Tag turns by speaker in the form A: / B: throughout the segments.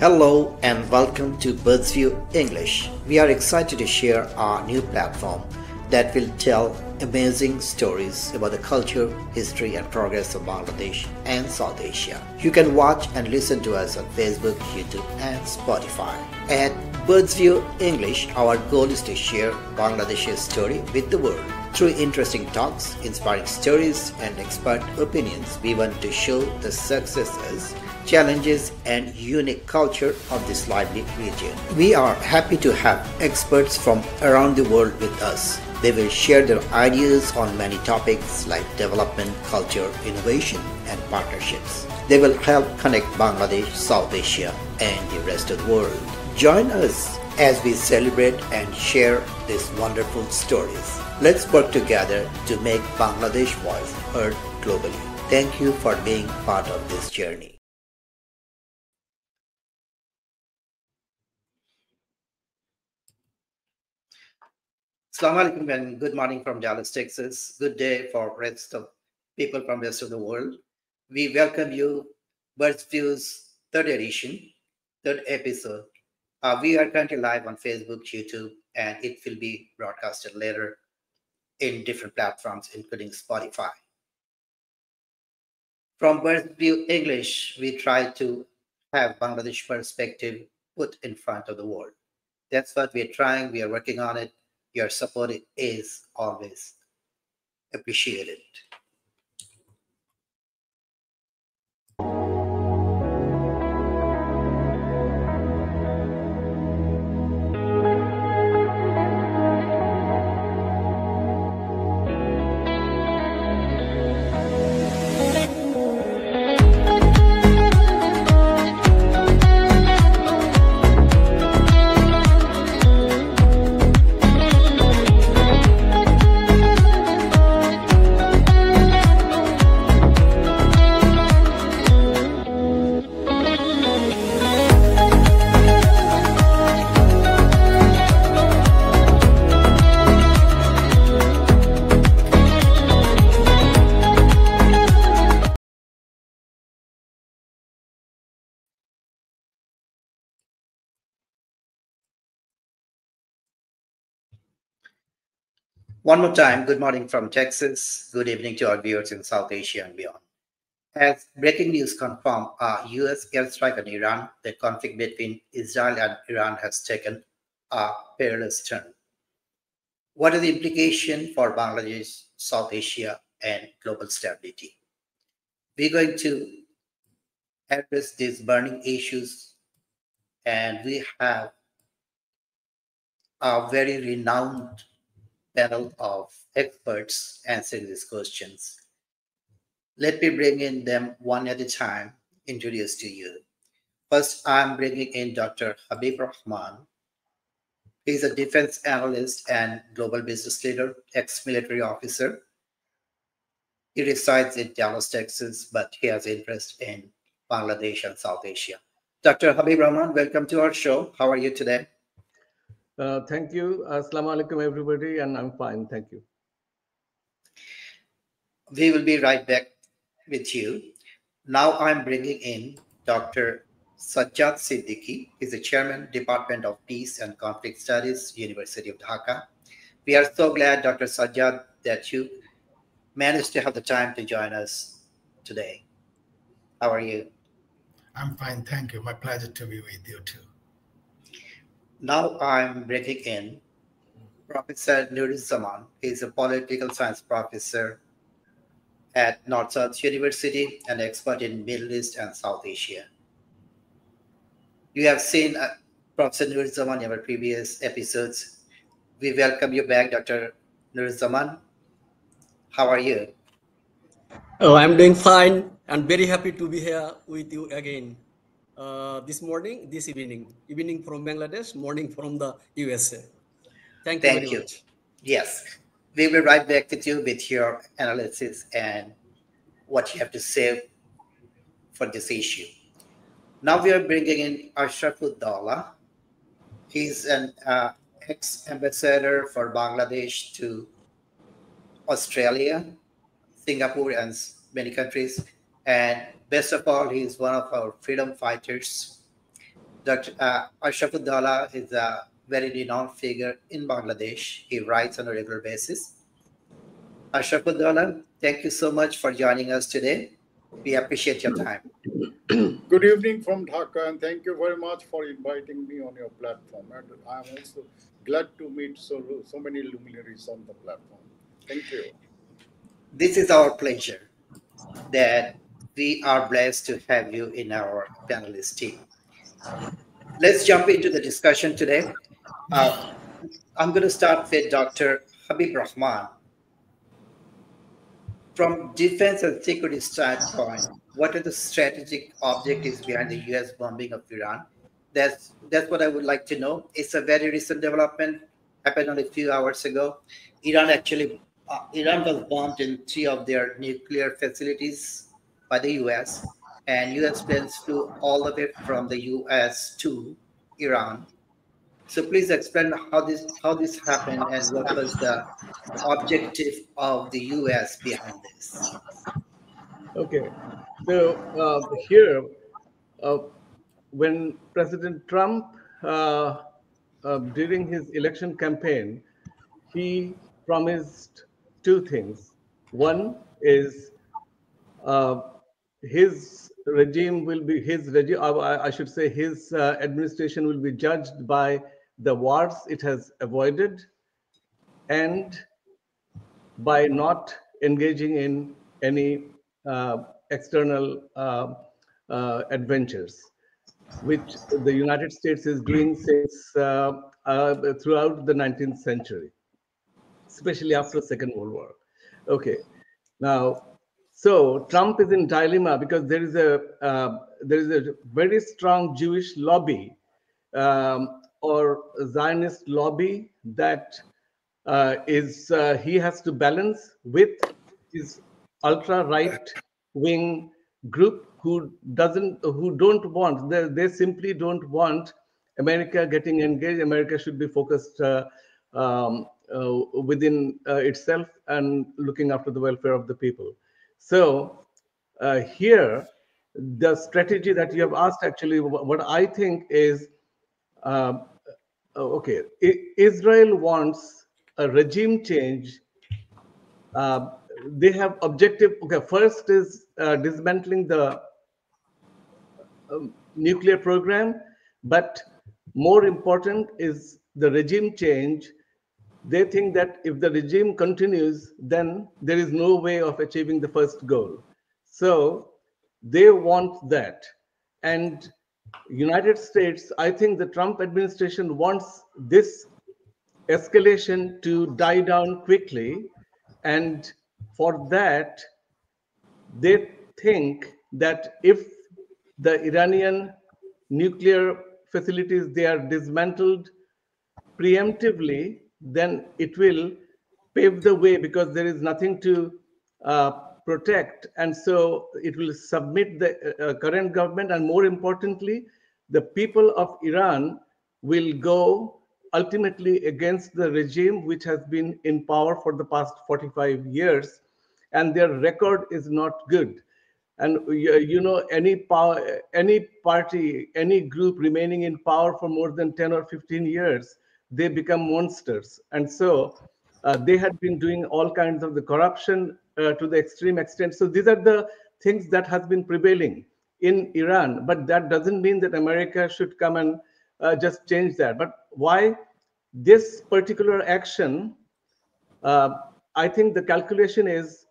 A: Hello and welcome to Birdsview English. We are excited to share our new platform that will tell amazing stories about the culture, history, and progress of Bangladesh and South Asia. You can watch and listen to us on Facebook, YouTube, and Spotify. At Birdsview English, our goal is to share Bangladesh's story with the world. Through interesting talks, inspiring stories, and expert opinions, we want to show the successes, challenges, and unique culture of this lively region. We are happy to have experts from around the world with us. They will share their ideas on many topics like development, culture, innovation, and partnerships. They will help connect Bangladesh, South Asia, and the rest of the world. Join us as we celebrate and share these wonderful stories. Let's work together to make Bangladesh voice heard globally. Thank you for being part of this journey. Assalamu alaikum and good morning from Dallas, Texas. Good day for rest of people from rest of the world. We welcome you Birdsview's third edition, third episode. We are currently live on Facebook, YouTube, and it will be broadcasted later in different platforms, including Spotify. From Birdsview English, we try to have Bangladesh perspective put in front of the world. That's what we're trying. We are working on it. Your support is always appreciated. One more time, good morning from Texas. Good evening to our viewers in South Asia and beyond. As breaking news confirmed, a U.S. airstrike on Iran, the conflict between Israel and Iran has taken a perilous turn. What are the implications for Bangladesh, South Asia, and global stability? We're going to address these burning issues, and we have a very renowned panel of experts answering these questions. Let me bring in them one at a time, introduce to you. First, I'm bringing in Dr. Habib Rahman. He's a defense analyst and global business leader, ex-military officer. He resides in Dallas, Texas, but he has interest in Bangladesh and South Asia. Dr. Habib Rahman, welcome to our show. How are you today?
B: Thank you. Assalamu alaikum, everybody, and I'm fine. Thank you.
A: We will be right back with you. Now I'm bringing in Dr. Sazzad Siddiqui. He's the chairman, Department of Peace and Conflict Studies, University of Dhaka. We are so glad, Dr. Sazzad, that you managed to have the time to join us today. How are you?
C: I'm fine, thank you. My pleasure to be with you too.
A: Now I'm bringing in Professor Nuruzzaman. He's a political science professor at North-South University and expert in Middle East and South Asia. You have seen Professor Nuruzzaman in our previous episodes. We welcome you back, Dr. Nuruzzaman. How are you?
D: Oh, I'm doing fine and very happy to be here with you again. This evening from Bangladesh, morning from the USA. Thank you very much.
A: Yes, we will right back with you with your analysis and what you have to say for this issue. Now we are bringing in Ashraf-ud Dowla. He's an ex-ambassador for Bangladesh to Australia, Singapore, and many countries. And best of all, he's one of our freedom fighters. Dr. Ashraf-ud Dowla is a very renowned figure in Bangladesh. He writes on a regular basis. Ashraf-ud Dowla, thank you so much for joining us today. We appreciate your time.
E: Good evening from Dhaka, and thank you very much for inviting me on your platform. And I'm also glad to meet so many luminaries on the platform. Thank you.
A: This is our pleasure that we are blessed to have you in our panelist team. Let's jump into the discussion today. I'm going to start with Dr. Habib Rahman. From defense and security standpoint, what are the strategic objectives behind the U.S. bombing of Iran? That's what I would like to know. It's a very recent development, happened only a few hours ago. Iran was bombed in 3 of their nuclear facilities by the U.S., and U.S. planes flew all the way from the U.S. to Iran. So please explain how this happened and what was the objective of the U.S. behind this.
B: Okay, so here, when President Trump, during his election campaign, he promised 2 things. One is his regime will be I should say his administration will be judged by the wars it has avoided and by not engaging in any external adventures, which the United States is doing since throughout the 19th century, especially after the Second World War. Okay, now, so Trump is in dilemma because there is a very strong Jewish lobby or Zionist lobby that he has to balance with his ultra right wing group they simply don't want America getting engaged. America should be focused within itself and looking after the welfare of the people. So here, the strategy that you have asked, actually, what I think is, okay, Israel wants a regime change. They have objective. Okay, first is dismantling the nuclear program, but more important is the regime change. They think that if the regime continues, then there is no way of achieving the first goal. So they want that. And United States, I think the Trump administration wants this escalation to die down quickly. And for that, they think that if the Iranian nuclear facilities, they are dismantled preemptively, then it will pave the way because there is nothing to protect. And so it will submit the current government, and more importantly, the people of Iran will go ultimately against the regime which has been in power for the past 45 years, and their record is not good. And you know, any party, any group remaining in power for more than 10 or 15 years, they become monsters. And so they had been doing all kinds of the corruption to the extreme extent. So these are the things that has been prevailing in Iran. But that doesn't mean that America should come and just change that. But why this particular action? I think the calculation is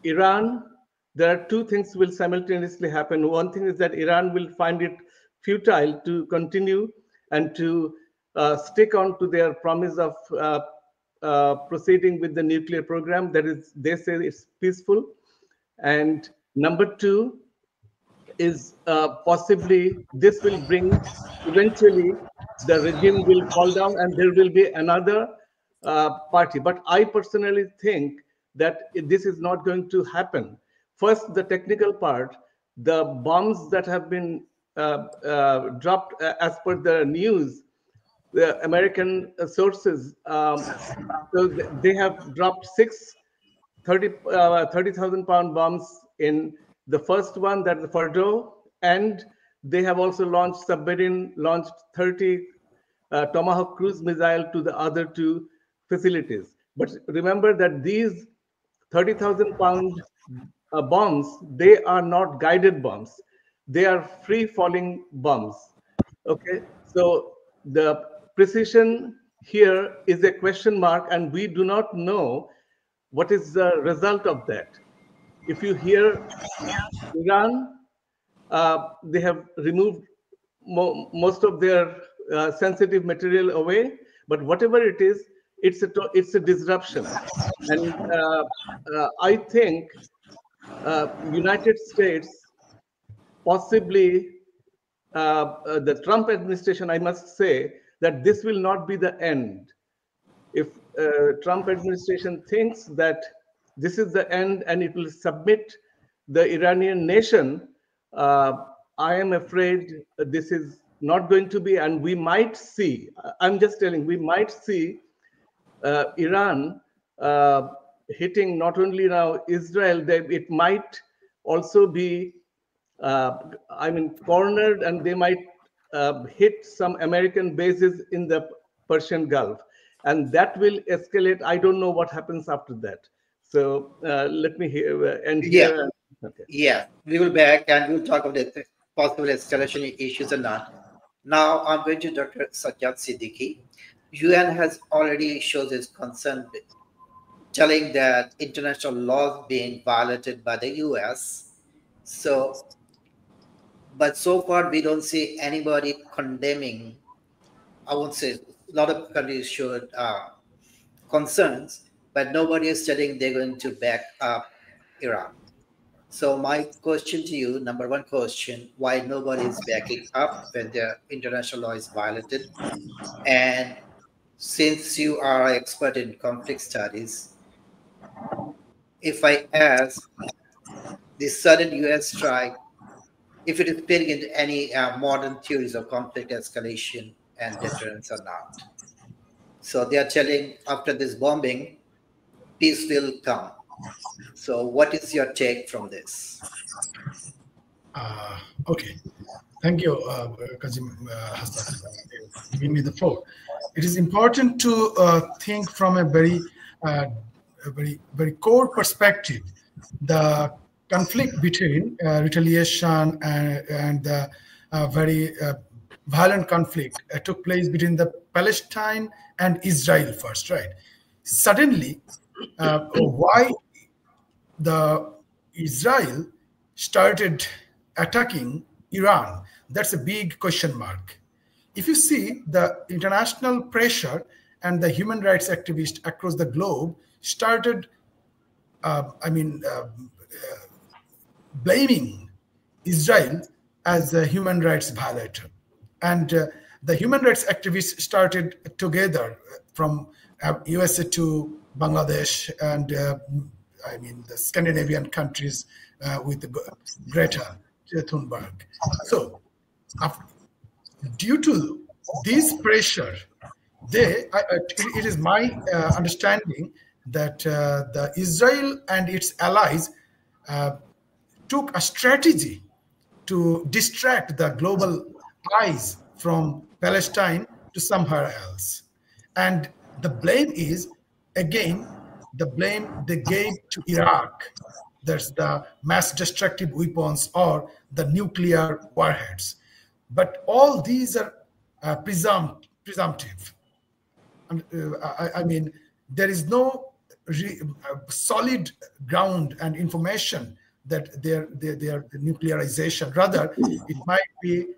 B: Iran. There are 2 things will simultaneously happen. One thing is that Iran will find it futile to continue and to stick on to their promise of proceeding with the nuclear program. That is, they say it's peaceful. And number 2 is possibly this will bring eventually the regime will fall down and there will be another party. But I personally think that this is not going to happen. First, the technical part, the bombs that have been dropped as per the news, the American sources, so they have dropped 30,000 pound bombs in the first one, that the Fordo, and they have also launched 30 Tomahawk cruise missile to the other two facilities. But remember that these 30,000-pound bombs, they are not guided bombs. They are free-falling bombs. Okay, so the precision here is a question mark, and we do not know what is the result of that. If you hear Iran, they have removed most of their sensitive material away, but whatever it is, it's a disruption. And I think United States, possibly the Trump administration, I must say that this will not be the end. If Trump administration thinks that this is the end and it will submit the Iranian nation, I am afraid this is not going to be, and we might see, I'm just telling, we might see Iran hitting not only now Israel, it might also be, cornered, and they might hit some American bases in the Persian Gulf. And that will escalate. I don't know what happens after that. So let me end here. Okay.
A: Yeah, we will back and we'll talk about the possible escalation issues and not. Now I'm going to Dr. Sazzad Siddiqui. UN has already shown its concern, telling that international laws being violated by the US. So, but so far we don't see anybody condemning. I won't say a lot of countries showed concerns, but nobody is saying they're going to back up Iran. So my question to you, number one question, why nobody is backing up when the international law is violated? And since you are an expert in conflict studies, if I ask, the sudden US strike, if it is fitting into any modern theories of conflict escalation and deterrence or not. So they are telling after this bombing, peace will come. So what is your take from this?
C: Okay. Thank you, Kazim Hassan, for giving me the floor. It is important to think from a very core perspective. The conflict between retaliation and the very violent conflict took place between the Palestine and Israel first, right? Suddenly, why the Israel started attacking Iran? That's a big question mark. If you see the international pressure and the human rights activists across the globe started, blaming Israel as a human rights violator. And the human rights activists started together from USA to Bangladesh and the Scandinavian countries with Greta Thunberg. So due to this pressure, it is my understanding that the Israel and its allies took a strategy to distract the global eyes from Palestine to somewhere else. And the blame is, again, the blame they gave to Iraq. There's the mass destructive weapons or the nuclear warheads. But all these are presumptive. There is no solid ground and information that their nuclearization. Rather, it might be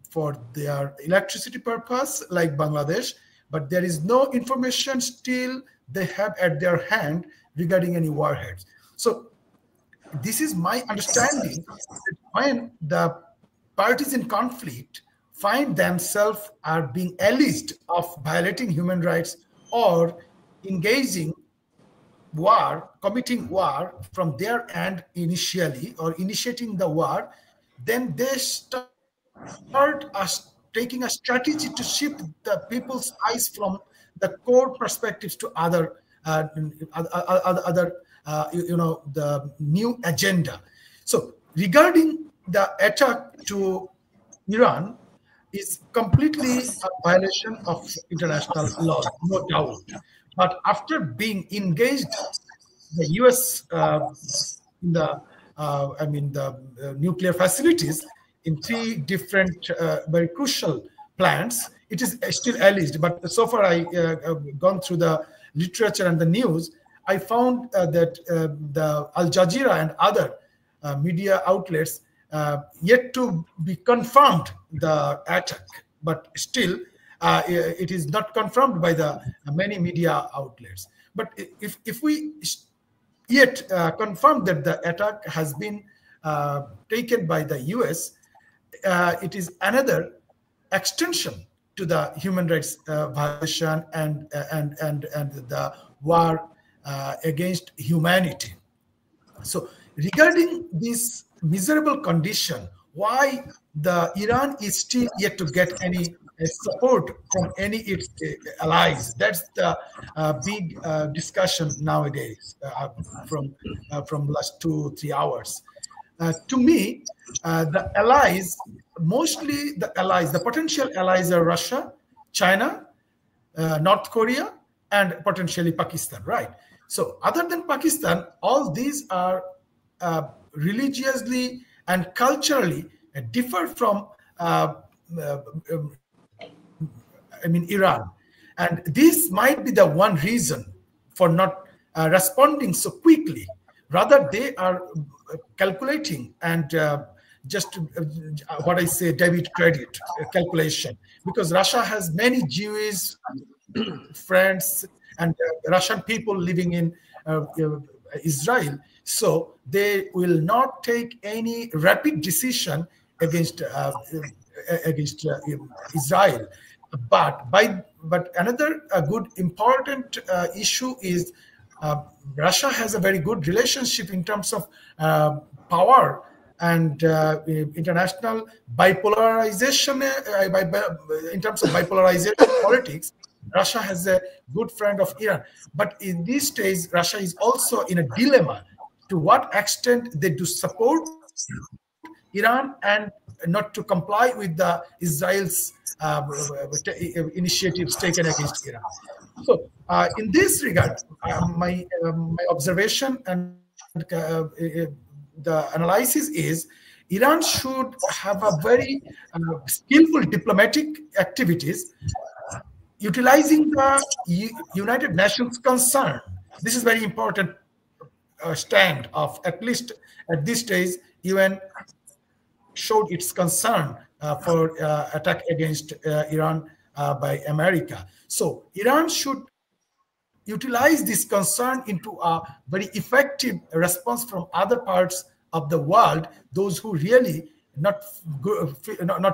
C: for their electricity purpose, like Bangladesh, but there is no information still they have at their hand regarding any warheads. So this is my understanding that when the parties in conflict find themselves are being alleged of violating human rights or engaging war, committing war from their end initially or initiating the war, then they start taking a strategy to shift the people's eyes from the core perspectives to other the new agenda. So regarding the attack to Iran is completely a violation of international law, no doubt. But after being engaged, the U.S. In the the nuclear facilities in 3 different very crucial plants, it is still alleged. But so far, I gone through the literature and the news, I found that the Al Jazeera and other media outlets yet to be confirmed the attack, but still it is not confirmed by the many media outlets. But if we yet confirm that the attack has been taken by the US, it is another extension to the human rights violation and the war against humanity. So regarding this miserable condition, why the Iran is still yet to get any support from any its allies? That's the big discussion nowadays from last 2-3 hours. To me, the allies, mostly the allies, the potential allies are Russia, China, North Korea, and potentially Pakistan, right? So other than Pakistan, all these are religiously and culturally differ from Iran. And this might be the one reason for not responding so quickly. Rather, they are calculating and just what I say, debit credit calculation, because Russia has many Jewish friends and Russian people living in Israel. So they will not take any rapid decision against Israel. But another good important issue is Russia has a very good relationship in terms of power and international bipolarization. In terms of bipolarization politics, Russia has a good friend of Iran. But in these days, Russia is also in a dilemma to what extent they do support Iran and not to comply with the Israel's initiatives taken against Iran. So in this regard, my observation and the analysis is Iran should have a very skillful diplomatic activities utilizing the United Nations concern. This is very important stand of, at least at this stage, UN showed its concern for attack against Iran by America. So Iran should utilize this concern into a very effective response from other parts of the world, those who really not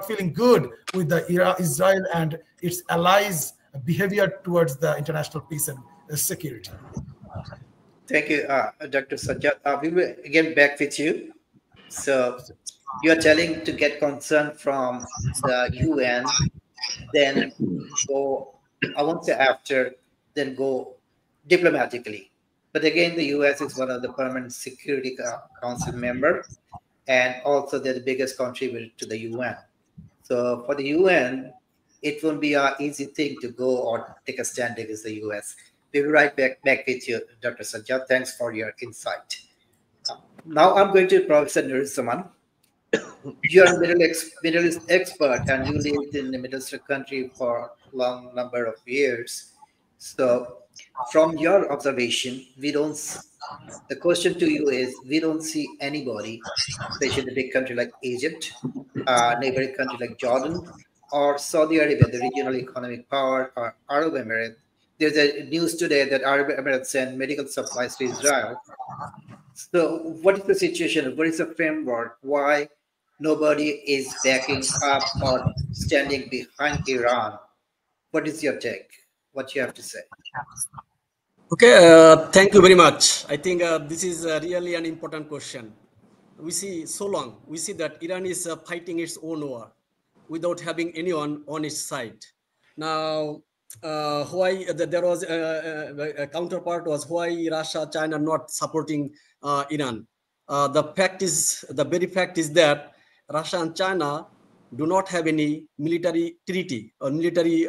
C: feeling good with the Israel and its allies' behavior towards the international peace and security.
A: Thank you, Dr. Sazzad. We will again back with you. So you are telling to get concern from the UN, then go, I won't say after, then go diplomatically. But again, the US is one of the permanent Security Council member, and also they're the biggest contributor to the UN. So for the UN, it won't be an easy thing to go or take a stand against the US. We'll be right back with you, Dr. Sazzad. Thanks for your insight. Now I'm going to Professor Nuruzzaman. You're a Middle East expert, and you lived in the Middle Eastern country for a long number of years. So from your observation, the question to you is, we don't see anybody, especially a big country like Egypt, neighboring country like Jordan, or Saudi Arabia, the regional economic power, or Arab Emirates. There's a news today that Arab Emirates send medical supplies to Israel. So what is the situation? What is the framework? Why nobody is backing up or standing behind Iran? What is your take? What you have to say?
D: Okay, thank you very much. I think this is really an important question. We see so long, we see that Iran is fighting its own war without having anyone on its side. Now, why there was a counterpart was why Russia, China not supporting Iran. The very fact is that Russia and China do not have any military treaty or military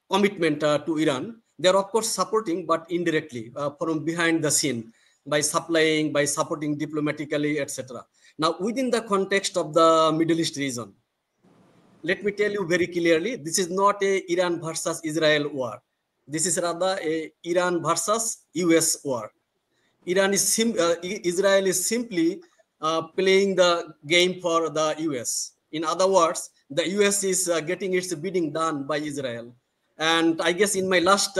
D: commitment to Iran. They're of course supporting, but indirectly from behind the scene by supplying, by supporting diplomatically, etc. Now, within the context of the Middle East region, let me tell you very clearly, this is not a Iran versus Israel war. This is rather a Iran versus US war. Israel is simply playing the game for the US. In other words, the US is getting its bidding done by Israel. And I guess in my last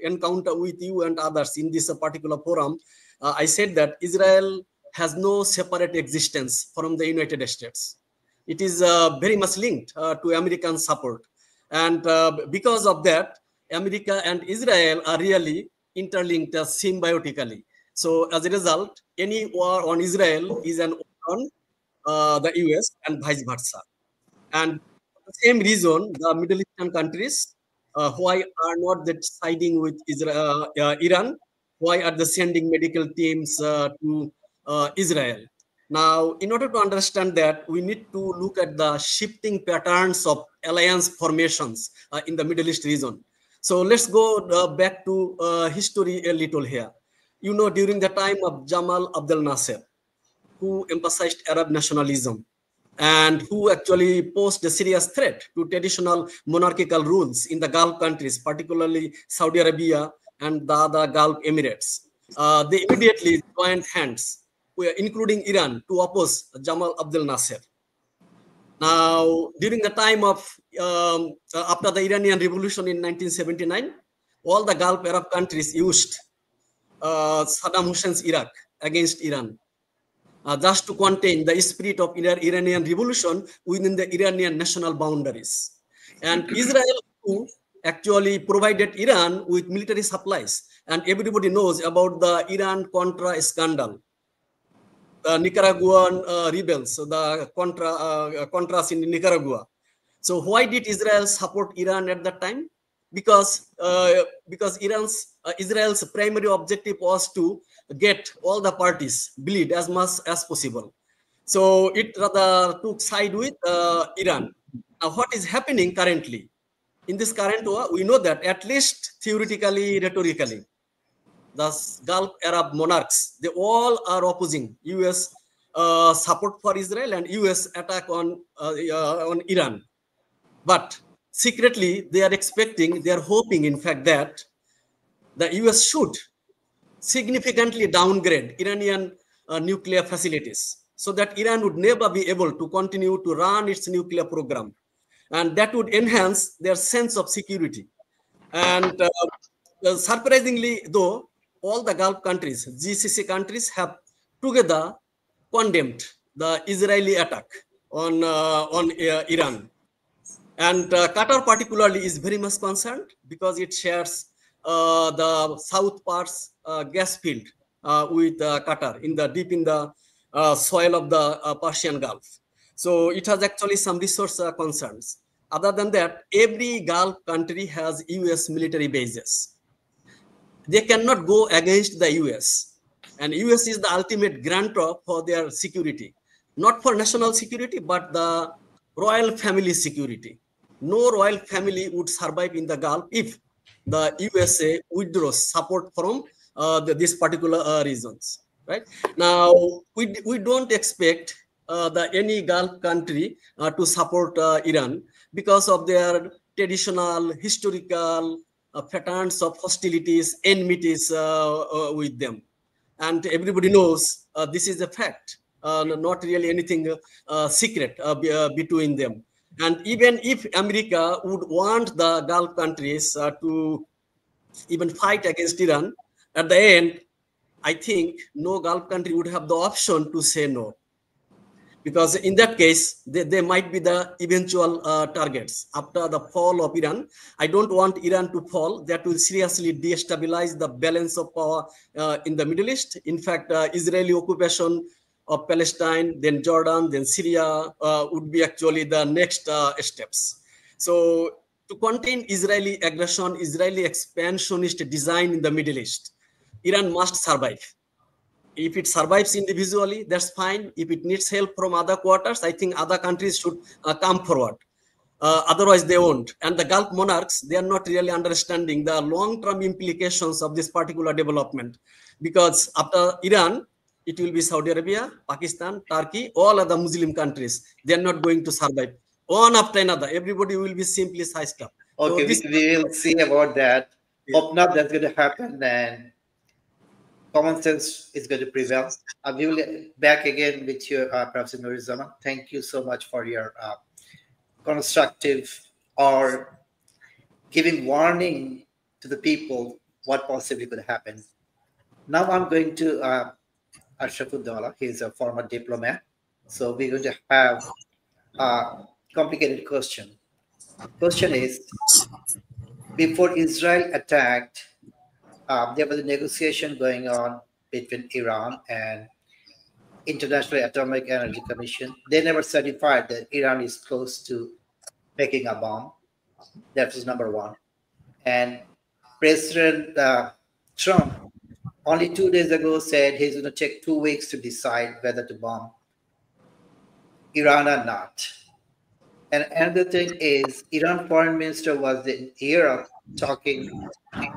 D: encounter with you and others in this particular forum, I said that Israel has no separate existence from the United States. It is very much linked to American support. And because of that, America and Israel are really interlinked symbiotically. So as a result, any war on Israel is an war on the US and vice versa. And for the same reason, the Middle Eastern countries, why are not that siding with Iran? Why are they sending medical teams to Israel? Now, in order to understand that, we need to look at the shifting patterns of alliance formations in the Middle East region. So let's go back to history a little here. You know, during the time of Jamal Abdel Nasser, who emphasized Arab nationalism and who actually posed a serious threat to traditional monarchical rules in the Gulf countries, particularly Saudi Arabia and the other Gulf Emirates. They immediately joined hands, including Iran, to oppose Jamal Abdel Nasser. Now, during the time of, after the Iranian Revolution in 1979, all the Gulf Arab countries used Saddam Hussein's Iraq against Iran, just to contain the spirit of Iranian revolution within the Iranian national boundaries. And Israel too actually provided Iran with military supplies. And everybody knows about the Iran-Contra scandal. The Nicaraguan rebels, the Contras in Nicaragua. So why did Israel support Iran at that time? Because Israel's primary objective was to get all the parties bleed as much as possible. So it rather took side with Iran. Now, what is happening currently? In this current war, we know that at least theoretically, rhetorically, the Gulf Arab monarchs, they all are opposing US support for Israel and US attack on Iran. But secretly, they are expecting, they are hoping, in fact, that the US should significantly downgrade Iranian nuclear facilities so that Iran would never be able to continue to run its nuclear program. And that would enhance their sense of security. And surprisingly, though, all the Gulf countries, GCC countries, have together condemned the Israeli attack on Iran. And Qatar particularly is very much concerned because it shares the south parts gas field with Qatar deep in the soil of the Persian Gulf. So it has actually some resource concerns. Other than that, every Gulf country has US military bases. They cannot go against the US. And US is the ultimate grantor for their security. Not for national security, but the royal family security. No royal family would survive in the Gulf if the USA withdraws support from these particular regions. Right now, we don't expect any Gulf country to support Iran because of their traditional, historical patterns of hostilities, enmities with them. And everybody knows this is a fact, not really anything secret between them. And even if America would want the Gulf countries to even fight against Iran, at the end, I think no Gulf country would have the option to say no. Because in that case, they might be the eventual targets. After the fall of Iran, I don't want Iran to fall. That will seriously destabilize the balance of power in the Middle East. In fact, Israeli occupation of Palestine, then Jordan, then Syria would be actually the next steps. So to contain Israeli aggression, Israeli expansionist design in the Middle East, Iran must survive. If it survives individually, that's fine. If it needs help from other quarters, I think other countries should come forward. Otherwise, they won't. And the Gulf monarchs, they are not really understanding the long-term implications of this particular development. Because after Iran, it will be Saudi Arabia, Pakistan, Turkey, all other Muslim countries. They are not going to survive. One after another, everybody will be simply sized up.
A: Okay,
D: So this,
A: we will see about that.
D: Yeah.
A: Hope not that's going to happen, and common sense is going to prevail. We will back again with you, Professor Nuruzzaman. Thank you so much for your constructive or giving warning to the people what possibly could happen. Now I'm going to Ashraf-ud Dowla. He's a former diplomat. So we're going to have a complicated question. Question is, before Israel attacked, there was a negotiation going on between Iran and International Atomic Energy Commission. They never certified that Iran is close to making a bomb. That was number one. And President Trump only 2 days ago said he's going to take 2 weeks to decide whether to bomb Iran or not. And another thing is, Iran foreign minister was in Europe talking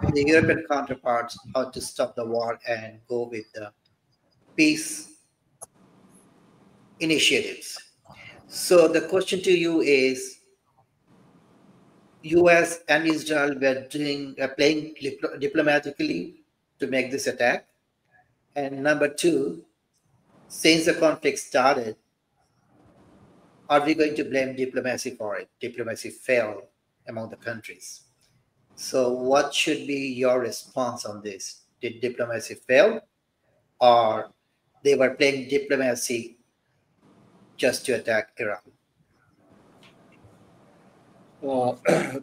A: with the European counterparts how to stop the war and go with the peace initiatives. So the question to you is, US and Israel were playing diplomatically to make this attack. And number two, since the conflict started, are we going to blame diplomacy for it? Diplomacy failed among the countries. So what should be your response on this? Did diplomacy fail, or they were playing diplomacy just to attack Iran?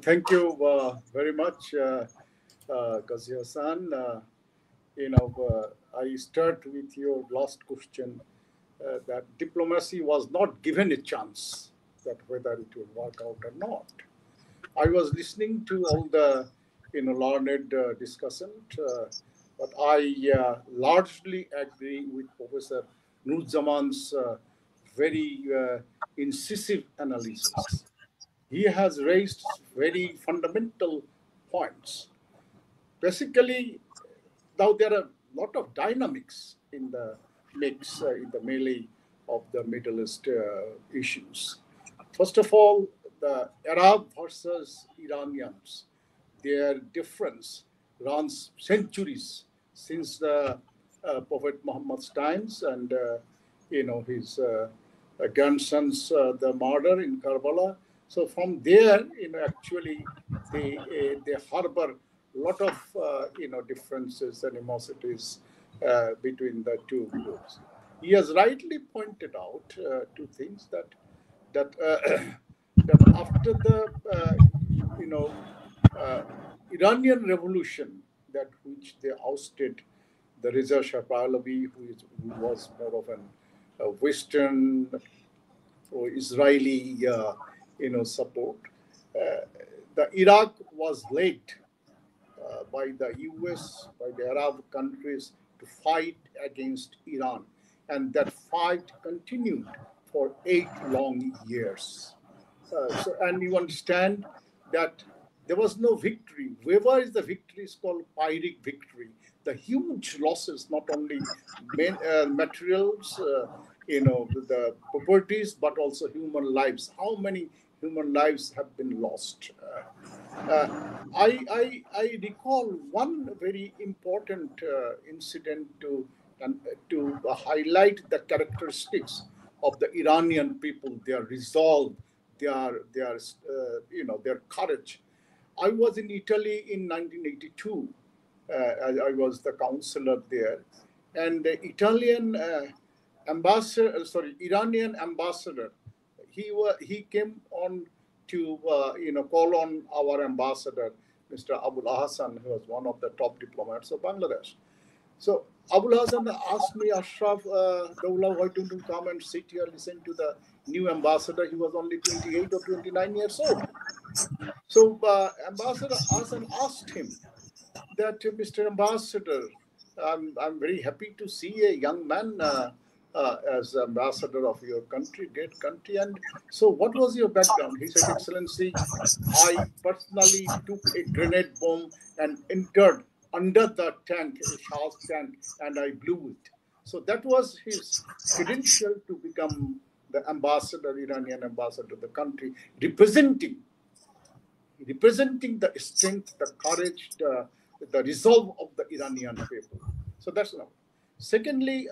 E: Thank you very much, Ghazia-san. I start with your last question, that diplomacy was not given a chance that whether it will work out or not. I was listening to all the learned discussion, but I largely agree with Professor Nuruzzaman's very incisive analysis. He has raised very fundamental points. Basically, now there are a lot of dynamics in the mix, in the melee of the Middle East issues. First of all, the Arab versus Iranians, their difference runs centuries since the Prophet Muhammad's times and his grandson's the murder in Karbala. So from there, actually they harbor a lot of differences, animosities between the two groups. He has rightly pointed out two things that after the Iranian Revolution, that which they ousted the Reza Shah Pahlavi, who was more of a Western or Israeli support. The Iraq was led by the US, by the Arab countries to fight against Iran. And that fight continued for 8 long years. And you understand that there was no victory. Whoever is the victory is called Pyrrhic victory. The huge losses, not only materials, the properties, but also human lives. How many human lives have been lost? I recall one very important incident to highlight the characteristics of the Iranian people, their resolve, their courage. I was in Italy in 1982. I was the counselor there, and the Iranian ambassador, he came on to call on our ambassador, Mr. Abul Hassan, who was one of the top diplomats of Bangladesh. So Abul Hassan asked me, Ashraf Dowla, why don't you come and sit here, listen to the new ambassador? He was only 28 or 29 years old. So Ambassador Hassan asked him that, Mr. Ambassador, I'm very happy to see a young man as ambassador of your country, great country. And so, what was your background? He said, Excellency, I personally took a grenade bomb and entered under the tank, a Shah's tank, and I blew it. So that was his credential to become the ambassador, Iranian ambassador of the country, representing the strength, the courage, the resolve of the Iranian people. So that's now. Secondly,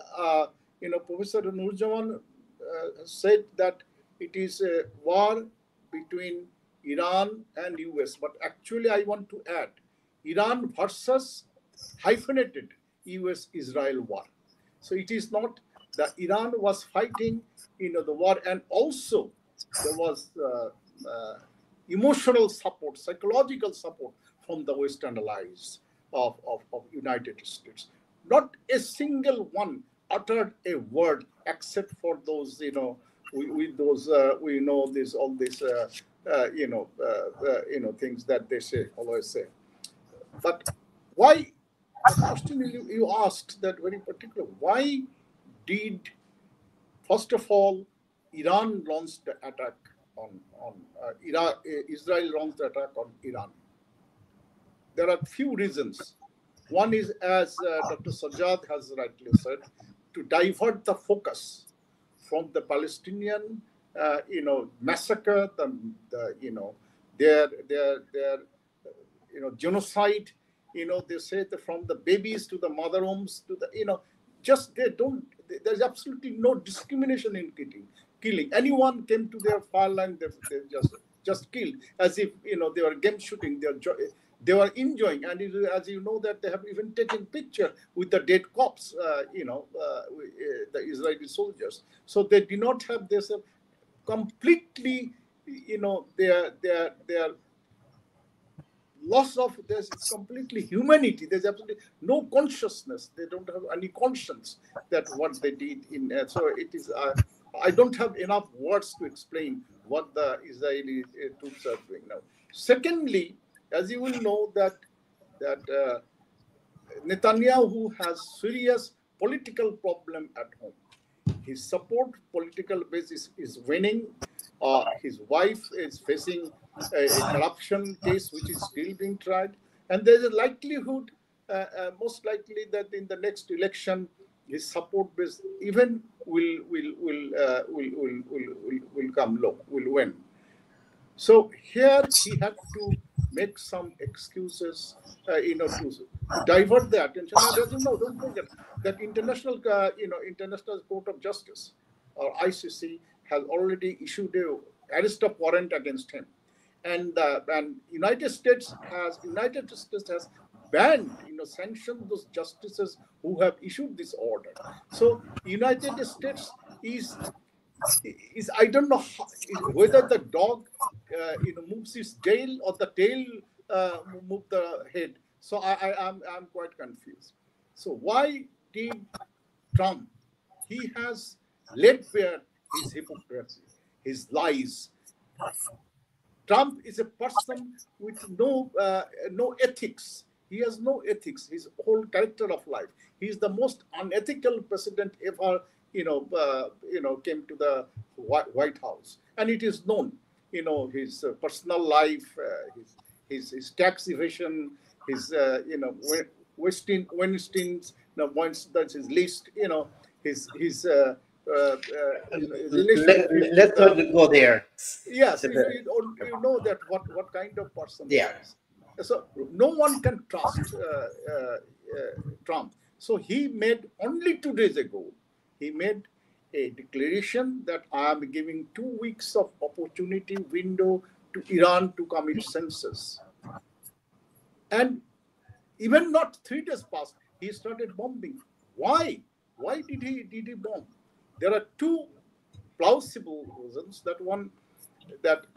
E: Professor Nuruzzaman said that it is a war between Iran and US. But actually, I want to add, Iran versus hyphenated US-Israel war. So it is not that Iran was fighting, the war, and also there was emotional support, psychological support from the Western allies of United States. Not a single one uttered a word except for those, with those, we know this, all this, things that they say, always say. But why, the question you asked that very particular, why did, first of all, Iran launched the attack on Iran, Israel launched the attack on Iran? There are few reasons. One is, as Dr. Sazzad has rightly said, to divert the focus from the Palestinian, massacre, their genocide. They say that from the babies to the mother homes to the, just they don't. There's absolutely no discrimination in killing. Anyone came to their far line, they just killed, as if they were game shooting. They were enjoying, and as you know that they have even taken picture with the dead cops, the Israeli soldiers. So they do not have this completely, their loss of this is completely humanity. There's absolutely no consciousness. They don't have any conscience that what they did in. So it is. I don't have enough words to explain what the Israeli troops are doing now. Secondly, as you will know that Netanyahu has serious political problem at home. His support political base is winning. His wife is facing a corruption case which is still being tried, and there's a likelihood, most likely, that in the next election his support base even will come low, will win. So here he had to make some excuses, to divert the attention. And don't forget that International Court of Justice, or ICC, has already issued an arrest of warrant against him, and United States has banned, sanctioned those justices who have issued this order. So United States is I don't know whether the dog moves its tail or the tail move the head. So I'm quite confused. So why did Trump? He has laid bare his hypocrisy, his lies. Trump is a person with no ethics. He has no ethics. His whole character of life. He is the most unethical president ever. Came to the White House, and it is known. His personal life, his tax evasion, his Weinstein's, that's his list. His
A: let's not go there.
E: Yes, you know that what kind of person he is. So no one can trust Trump. So he made only 2 days ago. He made a declaration that I am giving 2 weeks of opportunity window to Iran to come its senses. And even not 3 days passed, he started bombing. Why? Why did he bomb? There are 2 plausible reasons. That one, that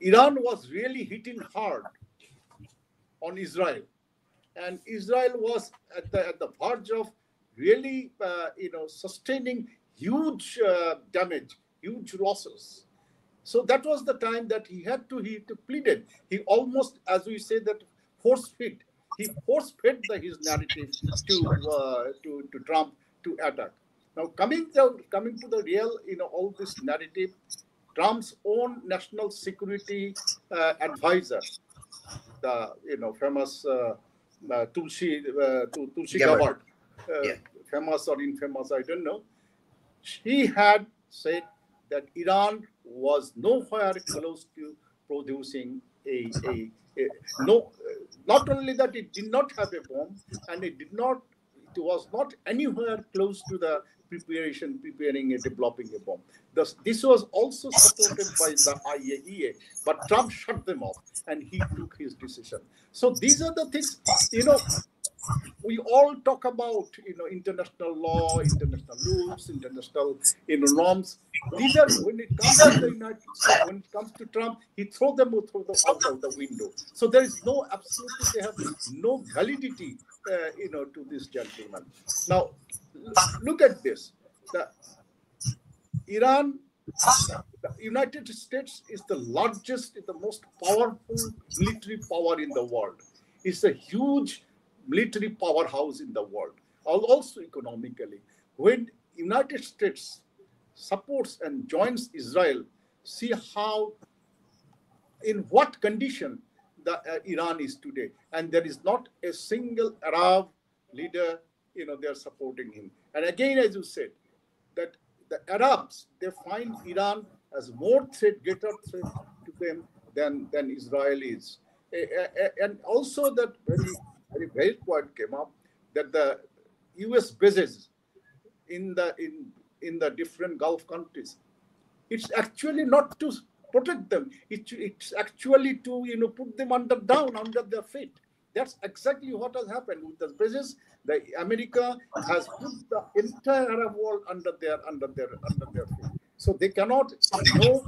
E: Iran was really hitting hard on Israel, and Israel was at the verge of really, sustaining huge damage, huge losses. So that was the time that he pleaded. He almost, as we say, that force fit. he force-fed his narrative to Trump to attack. Now, coming to the real, all this narrative, Trump's own national security advisor, the famous Tulsi Gabbard,
A: Yeah.
E: famous or infamous, I don't know. He had said that Iran was nowhere close to producing not only that it did not have a bomb, and it was not anywhere close to the preparing and developing a bomb. This was also supported by the IAEA, but Trump shut them off and he took his decision. So these are the things, we all talk about, international law, international rules, international, norms. These are, when it comes to the United States, when it comes to Trump, he throws them out of the window. So there is absolutely, they have no validity, to this gentleman. Now, look at this. The United States is the largest, the most powerful military power in the world. It's a huge military powerhouse in the world, also economically. When United States supports and joins Israel, see how, in what condition Iran is today. And there is not a single Arab leader, they're supporting him. And again, as you said, that the Arabs, they find Iran as greater threat to them than Israel is. And also that very point came up that the US bases in the different Gulf countries, it's actually not to protect them. It's actually to put them under their feet. That's exactly what has happened with the bases. America has put the entire Arab world under their feet. So they cannot, no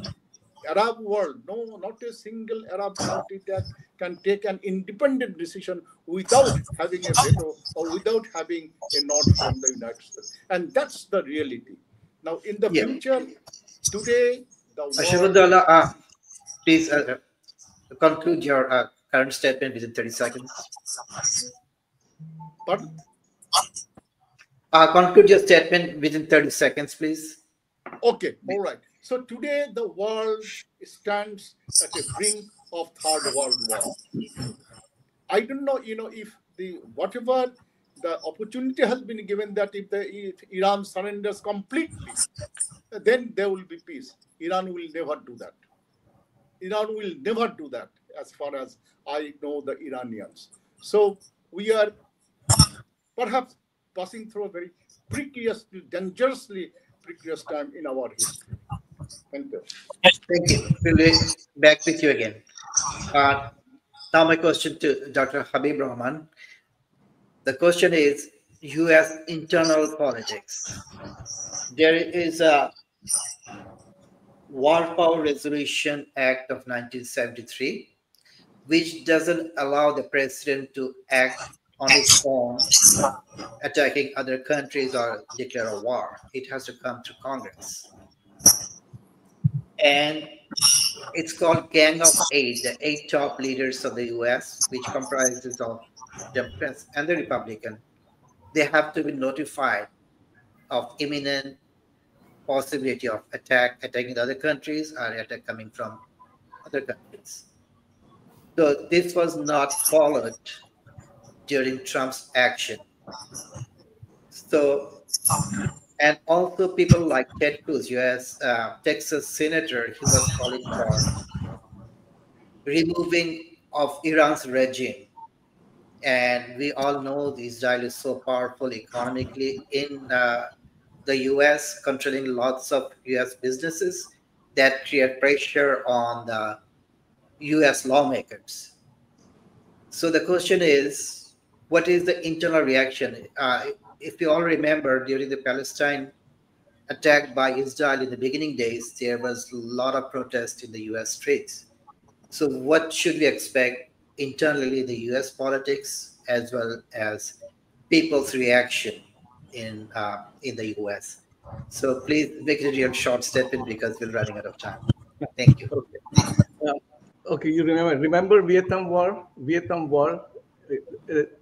E: Arab world, not a single Arab country that can take an independent decision without having a veto or without having a nod from the United States. And that's the reality. Now, in the future, today, the
A: Ashraf-ud Dowla, please conclude your current statement within 30 seconds.
E: Pardon?
A: Conclude your statement within 30 seconds, please.
E: Okay, all right. So today the world stands at the brink of Third World War. I don't know, if whatever the opportunity has been given that if Iran surrenders completely, then there will be peace. Iran will never do that. Iran will never do that, as far as I know the Iranians. So we are perhaps passing through a very precarious, dangerously precarious time in our history. Thank you.
A: Thank you. We'll be back with you again. Now my question to Dr. Habib Rahman. The question is U.S. internal politics. There is a War Power Resolution Act of 1973, which doesn't allow the president to act on its own, attacking other countries or declare a war. It has to come through Congress. And it's called Gang of Eight, the 8 top leaders of the US, which comprises of Democrats and the Republican. They have to be notified of imminent possibility of attacking other countries or attack coming from other countries. So this was not followed during Trump's action. So, and also people like Ted Cruz, US Texas senator, he was calling for removing of Iran's regime. And we all know Israel is so powerful economically in the US, controlling lots of US businesses that create pressure on the US lawmakers. So the question is, what is the internal reaction? If you all remember, during the Palestine attack by Israel in the beginning days, there was a lot of protest in the US streets. So what should we expect internally in the US politics as well as people's reaction in the US? So please make it a real short statement because we're running out of time. Thank you.
B: Okay, you remember Vietnam War?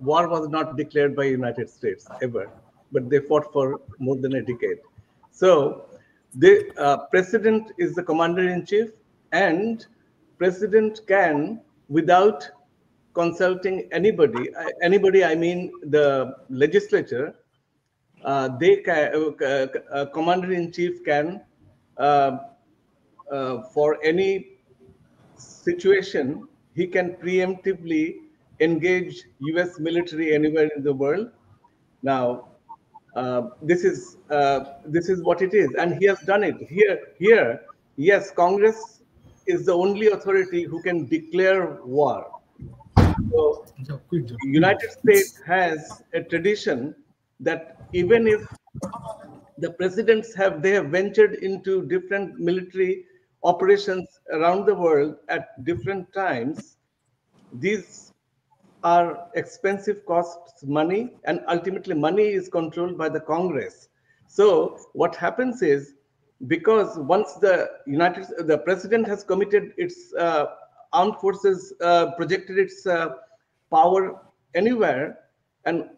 B: war was not declared by United States ever, but they fought for more than a decade. So the president is the commander-in-chief, and president can, without consulting anybody, I mean the legislature, commander-in-chief can, for any situation, he can preemptively engage US military anywhere in the world. Now, this is what it is, and he has done it here. Yes, Congress is the only authority who can declare war. So United States has a tradition that even if the presidents have ventured into different military operations around the world at different times, these are expensive, costs money, and ultimately money is controlled by the Congress. So what happens is, because once the president has committed its armed forces, projected its power anywhere, and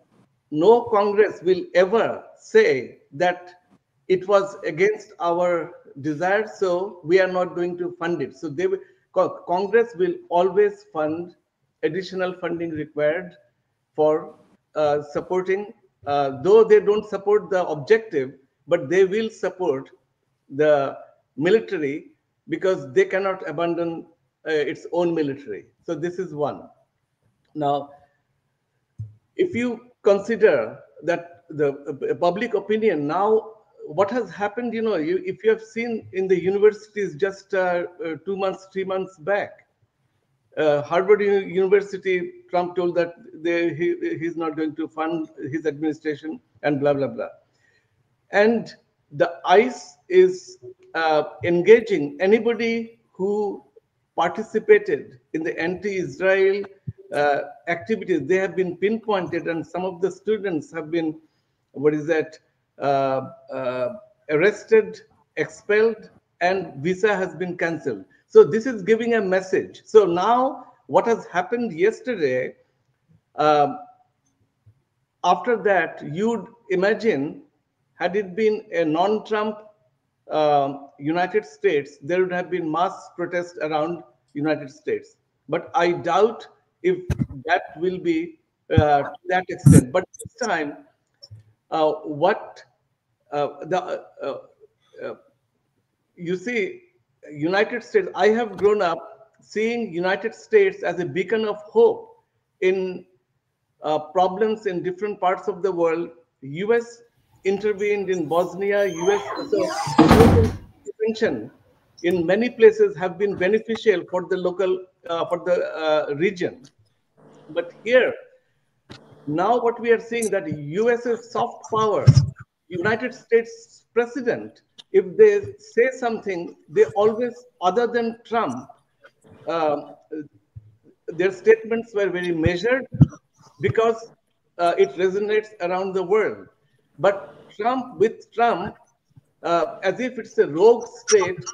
B: no Congress will ever say that it was against our desire, so we are not going to fund it. So Congress will always fund additional funding required for supporting, though they don't support the objective, but they will support the military because they cannot abandon its own military. So this is one. Now, if you consider that the public opinion now, what has happened, if you have seen in the universities just 2 months, 3 months back, Harvard University, Trump told that he's not going to fund his administration and blah, blah, blah. And the ICE is engaging anybody who participated in the anti-Israel activities. They have been pinpointed, and some of the students have been, arrested, expelled, and visa has been cancelled. So this is giving a message. So now what has happened yesterday, after that, you'd imagine, had it been a non-Trump United States, there would have been mass protests around United States. But I doubt if that will be to that extent. But this time, you see, United States, I have grown up seeing United States as a beacon of hope in problems in different parts of the world. US intervened in Bosnia, intervention in many places have been beneficial for the local, region. But here, now what we are seeing that US's soft power, United States president, if they say something, they always, other than Trump, their statements were very measured because it resonates around the world. But with Trump, as if it's a rogue state,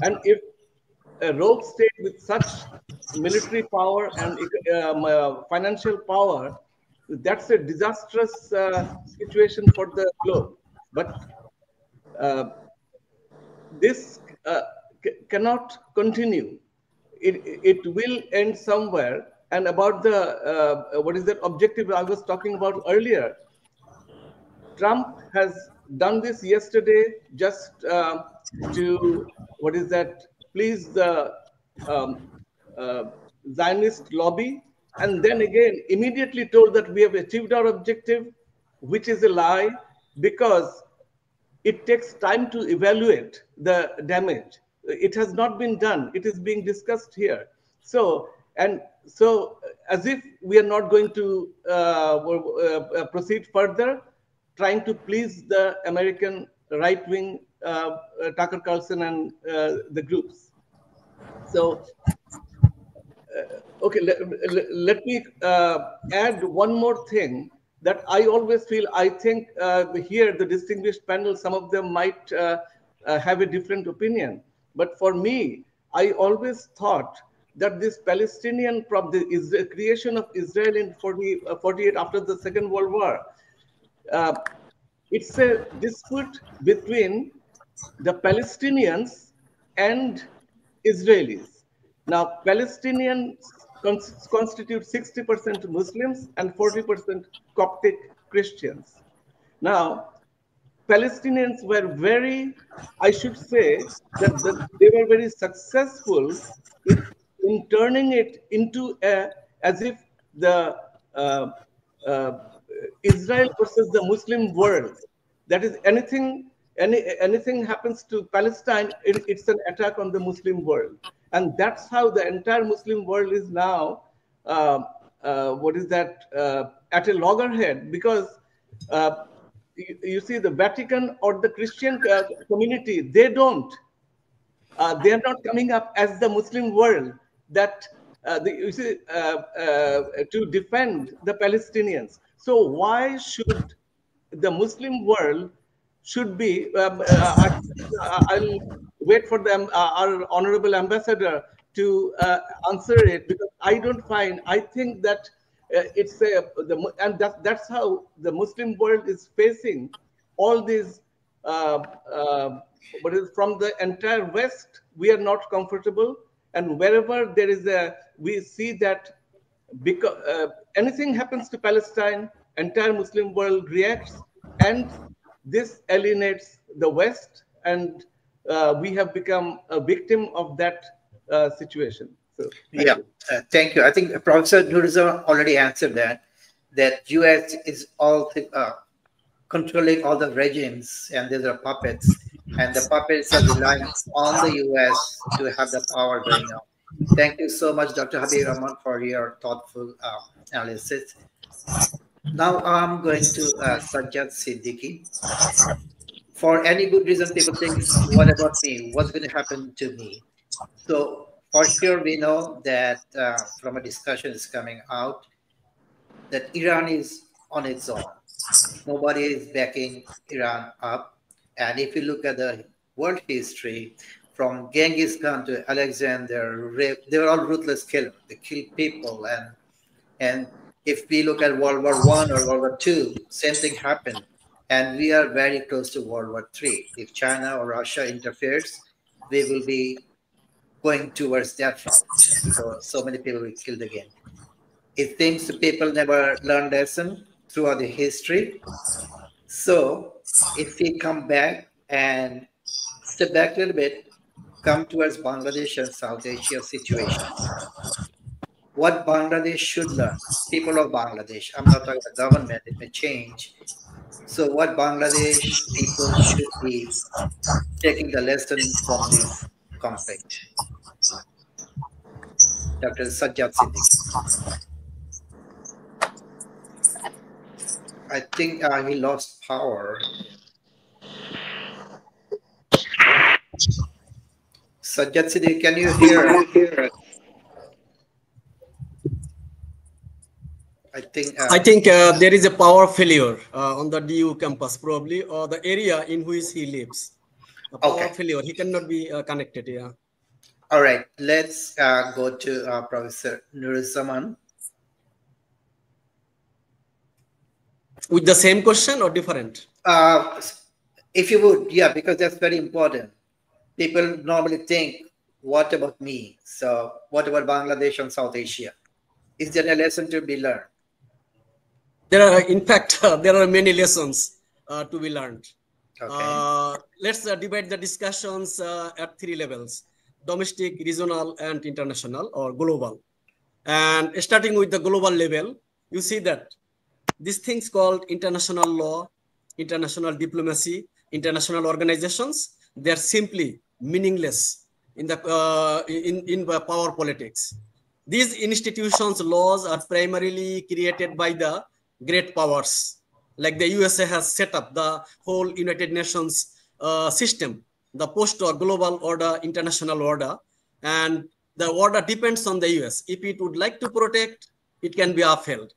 B: and if a rogue state with such military power and financial power, that's a disastrous situation for the globe. But this cannot continue. It will end somewhere. And about the objective I was talking about earlier, Trump has done this yesterday just to please the Zionist lobby, and then again immediately told that we have achieved our objective, which is a lie, because it takes time to evaluate the damage. It has not been done. It is being discussed here. So as if we are not going to proceed further, trying to please the American right-wing Tucker Carlson and the groups. So, okay, let me add one more thing that I always feel. I think here the distinguished panel, some of them might have a different opinion. But for me, I always thought that this Palestinian problem, the creation of Israel in 48 after the Second World War, it's a dispute between the Palestinians and Israelis. Now, Palestinians constitute 60% Muslims and 40% Coptic Christians. Now, Palestinians were very, I should say, that they were very successful in turning it into as if the Israel versus the Muslim world. That is, anything happens to Palestine, it's an attack on the Muslim world, and that's how the entire Muslim world is now. At a loggerhead, because you see, the Vatican or the Christian community, they are not coming up as the Muslim world that to defend the Palestinians. So why should the Muslim world should be? I'll wait for them, our honorable ambassador, to answer it, because I don't find. I think that that's how the Muslim world is facing all these. But from the entire West, we are not comfortable, and wherever there is we see that because anything happens to Palestine, entire Muslim world reacts, and this alienates the West, and we have become a victim of that situation. So,
A: thank you. I think Professor Nuruzzaman already answered that US is controlling all the regimes, and these are puppets, and the puppets are relying on the US to have the power going on. Thank you so much, Dr. Habib Rahman, for your thoughtful analysis. Now I'm going to Sazzad Siddiqui. For any good reason, people think, what about me? What's going to happen to me? So for sure, we know that from a discussion is coming out that Iran is on its own. Nobody is backing Iran up. And if you look at the world history, from Genghis Khan to Alexander, they were all ruthless killers. They killed people. And if we look at World War I or World War II, same thing happened. And we are very close to World War III. If China or Russia interferes, we will be going towards that route. So many people will be killed again. It seems the people never learn lesson throughout the history. So if we come back and step back a little bit, come towards Bangladesh and South Asia situation, what Bangladesh should learn, people of Bangladesh, I'm not talking about the government, it may change. So what Bangladesh people should be taking the lesson from this conflict? Dr. Sazzad Siddiqui. I think he lost power. Sazzad Siddiqui, can you hear? I think
D: there is a power failure on the DU campus, probably, or the area in which he lives. A power failure. He cannot be connected. Yeah.
A: All right. Let's go to Professor Nuruzzaman.
D: With the same question or different?
A: If you would, yeah, because that's very important. People normally think, what about me? So what about Bangladesh and South Asia? Is there a lesson to be learned?
D: There are, in fact, there are many lessons to be learned.
A: Okay.
D: Let's divide the discussions at three levels: domestic, regional, and international, or global. And starting with the global level, you see that these things called international law, international diplomacy, international organizations, they're simply meaningless in the power politics. These institutions, laws, are primarily created by the great powers. Like the USA has set up the whole United Nations system, the post-global order, international order, and the order depends on the US. If it would like to protect, it can be upheld.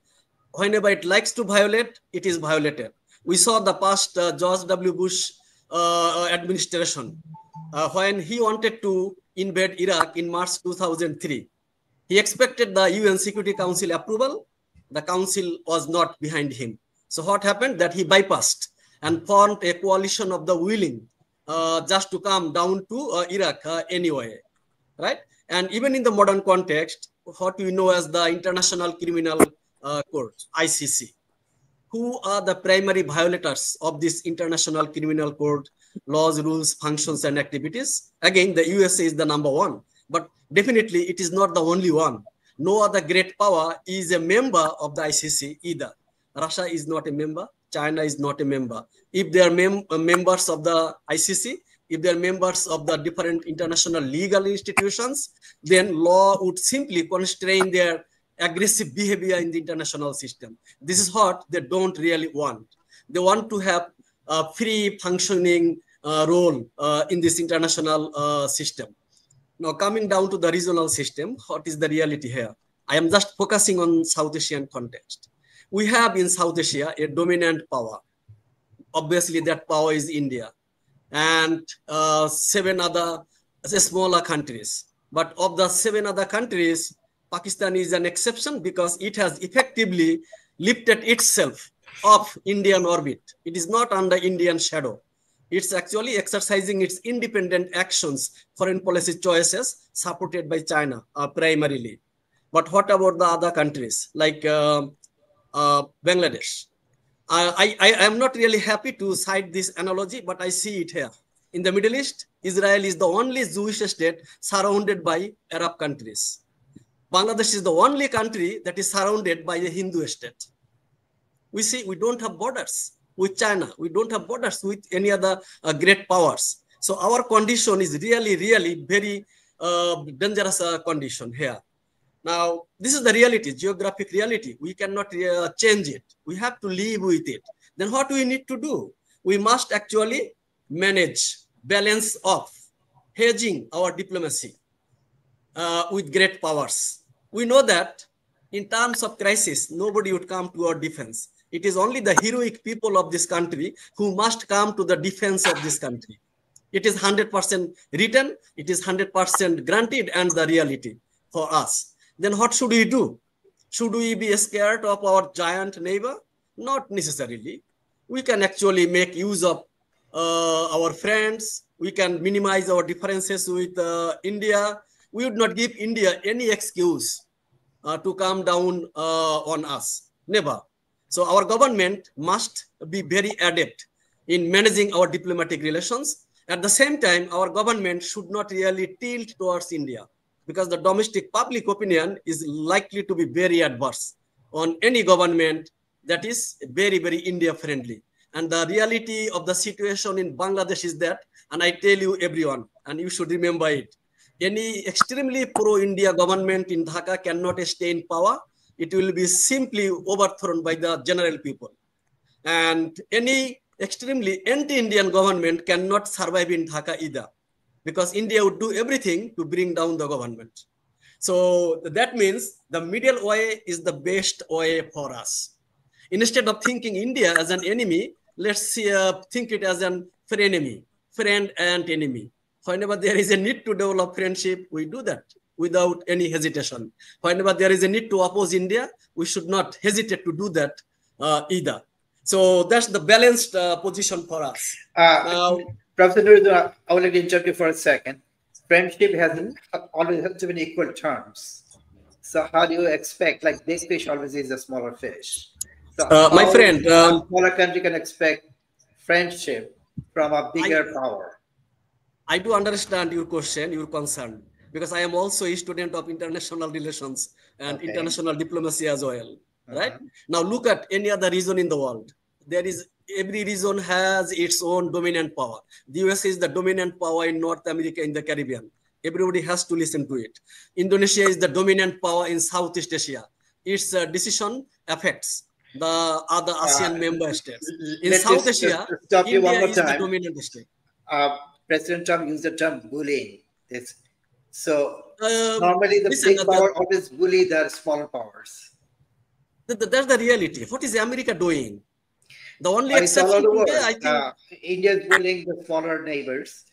D: Whenever it likes to violate, it is violated. We saw the past George W. Bush administration when he wanted to invade Iraq in March 2003. He expected the UN Security Council approval. The council was not behind him. So what happened? That he bypassed and formed a coalition of the willing just to come down to Iraq anyway, right? And even in the modern context, what we know as the International Criminal Court, ICC, who are the primary violators of this International Criminal Court laws, rules, functions, and activities? Again, the USA is the number one, but definitely it is not the only one. No other great power is a member of the ICC either. Russia is not a member. China is not a member. If they are members of the ICC, if they are members of the different international legal institutions, then law would simply constrain their aggressive behavior in the international system. This is what they don't really want. They want to have a free functioning role in this international system. Now, coming down to the regional system, what is the reality here? I am just focusing on South Asian context. We have in South Asia a dominant power. Obviously, that power is India and 7 other smaller countries. But of the 7 other countries, Pakistan is an exception because it has effectively lifted itself off Indian orbit. It is not under Indian shadow. It's actually exercising its independent actions, foreign policy choices supported by China primarily. But what about the other countries like Bangladesh? I am not really happy to cite this analogy, but I see it here. In the Middle East, Israel is the only Jewish state surrounded by Arab countries. Bangladesh is the only country that is surrounded by a Hindu state. We see we don't have borders with China. We don't have borders with any other great powers. So our condition is really, really very dangerous condition here. Now, this is the reality, geographic reality. We cannot change it. We have to live with it. Then what do we need to do? We must actually manage, balance off, hedging our diplomacy with great powers. We know that in times of crisis, nobody would come to our defense. It is only the heroic people of this country who must come to the defense of this country. It is 100% written, it is 100% granted, and the reality for us. Then what should we do? Should we be scared of our giant neighbor? Not necessarily. We can actually make use of our friends. We can minimize our differences with India. We would not give India any excuse to come down on us. Never. So our government must be very adept in managing our diplomatic relations. At the same time, our government should not really tilt towards India, because the domestic public opinion is likely to be very adverse on any government that is very, very India-friendly. And the reality of the situation in Bangladesh is that, and I tell you everyone, and you should remember it, any extremely pro-India government in Dhaka cannot stay in power. It will be simply overthrown by the general people. And any extremely anti-Indian government cannot survive in Dhaka either, because India would do everything to bring down the government. So that means the middle way is the best way for us. Instead of thinking India as an enemy, let's think it as an frenemy, friend and enemy. Whenever there is a need to develop friendship, we do that without any hesitation. Whenever there is a need to oppose India, we should not hesitate to do that either. So that's the balanced position for us.
A: Now, Professor Nuruzzaman, I would like to interrupt you for a second. Friendship hasn't always has to be in equal terms. So how do you expect, like big fish always is a smaller fish? So
D: my friend,
A: a smaller country can expect friendship from a bigger power.
D: I do understand your question, your concern, because I am also a student of international relations and international diplomacy as well, right? Now look at any other region in the world. Every region has its own dominant power. The US is the dominant power in North America, in the Caribbean. Everybody has to listen to it. Indonesia is the dominant power in Southeast Asia. Its decision affects the other ASEAN member states. In South Asia, India is the dominant state.
A: President Trump used the term bullying. Normally the big power always bully the smaller powers.
D: That's the reality. What is America doing? The only exception today, I think,
A: India is bullying the smaller neighbors.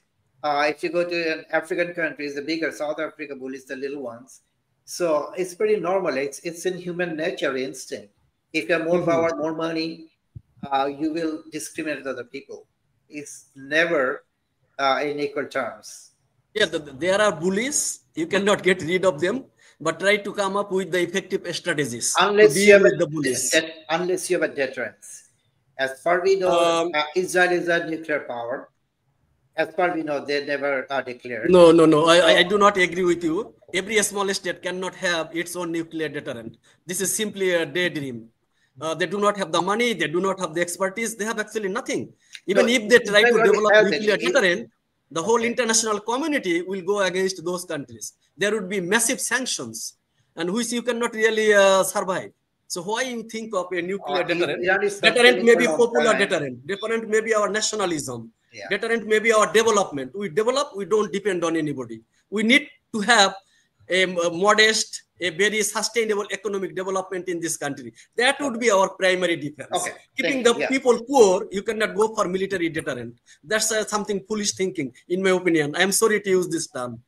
A: If you go to an African country, the bigger South Africa bullies the little ones. So it's pretty normal. It's in human nature, instinct. If you have more power, more money, you will discriminate other people. It's never in equal terms.
D: Yeah, there are bullies. You cannot get rid of them, but try to come up with the effective strategies to deal with the bullies.
A: Unless you have a deterrence. As far we know, Israel is a nuclear power. As far we know, they never declared.
D: No. I do not agree with you. Every small state cannot have its own nuclear deterrent. This is simply a daydream. They do not have the money. They do not have the expertise. They have actually nothing. Even if they try to develop nuclear deterrent, the whole international community will go against those countries. There would be massive sanctions, and which you cannot really survive. So why you think of a nuclear deterrent? Deterrent may be popular deterrent. Deterrent may be our nationalism. Yeah. Deterrent may be our development. We develop, we don't depend on anybody. We need to have a modest, a very sustainable economic development in this country. That would be our primary defense. Okay. Keeping the people poor, you cannot go for military deterrent. That's something foolish thinking, in my opinion. I am sorry to use this term.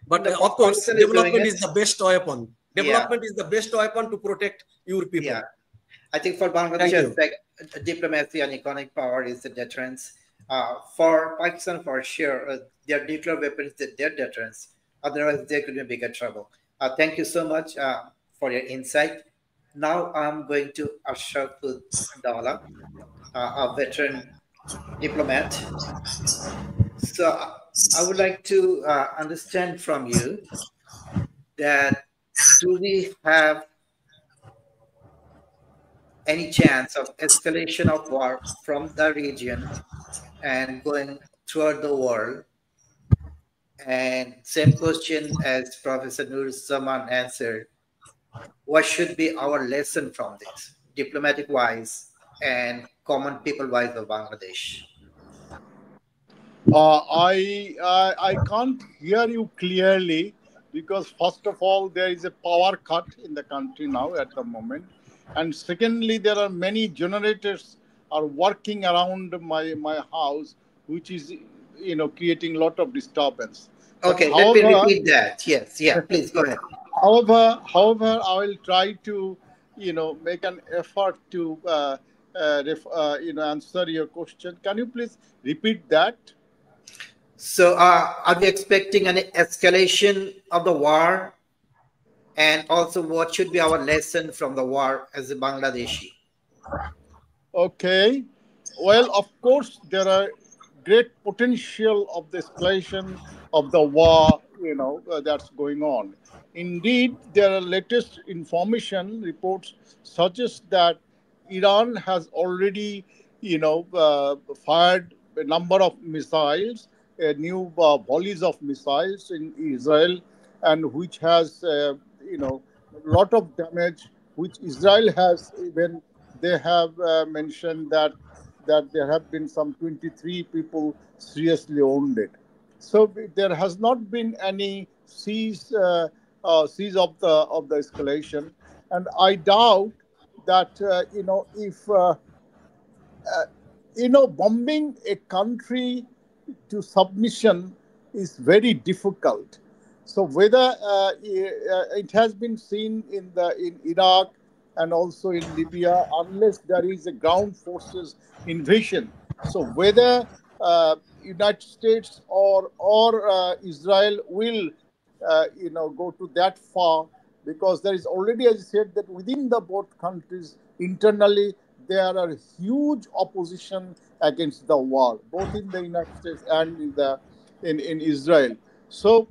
D: But of course, development is the best weapon. Development is the best weapon to protect your people. Yeah.
A: I think for Bangladesh, diplomacy and economic power is the deterrence. For Pakistan, for sure, their nuclear weapons is their deterrence. Otherwise, there could be bigger trouble. Thank you so much for your insight. Now I'm going to Ashraf-ud Dowla, a veteran diplomat. So I would like to understand from you that do we have any chance of escalation of war from the region and going throughout the world? And same question as Professor Nuruzzaman answered, what should be our lesson from this, diplomatic-wise and common people-wise of Bangladesh?
E: I can't hear you clearly because first of all, there is a power cut in the country now at the moment. And secondly, there are many generators are working around my house, which is, creating a lot of disturbance.
A: Okay, let me repeat that. Yes, please go ahead.
E: However, I will try to, make an effort to, answer your question. Can you please repeat that?
A: So, are we expecting an escalation of the war? And also, what should be our lesson from the war as a Bangladeshi?
E: Okay. Well, of course, there are great potential of the escalation of the war, that's going on. Indeed, there are latest information reports suggest that Iran has already, fired a number of missiles, new volleys of missiles in Israel, and which has, a lot of damage, which Israel has even, they have mentioned that there have been some 23 people seriously wounded. So there has not been any cease of the escalation, and I doubt that if bombing a country to submission is very difficult. So whether it has been seen in Iraq and also in Libya, unless there is a ground forces invasion. So whether United States or Israel will go to that far, because there is already, as I said, that within the both countries internally there are huge opposition against the war, both in the United States and in Israel. So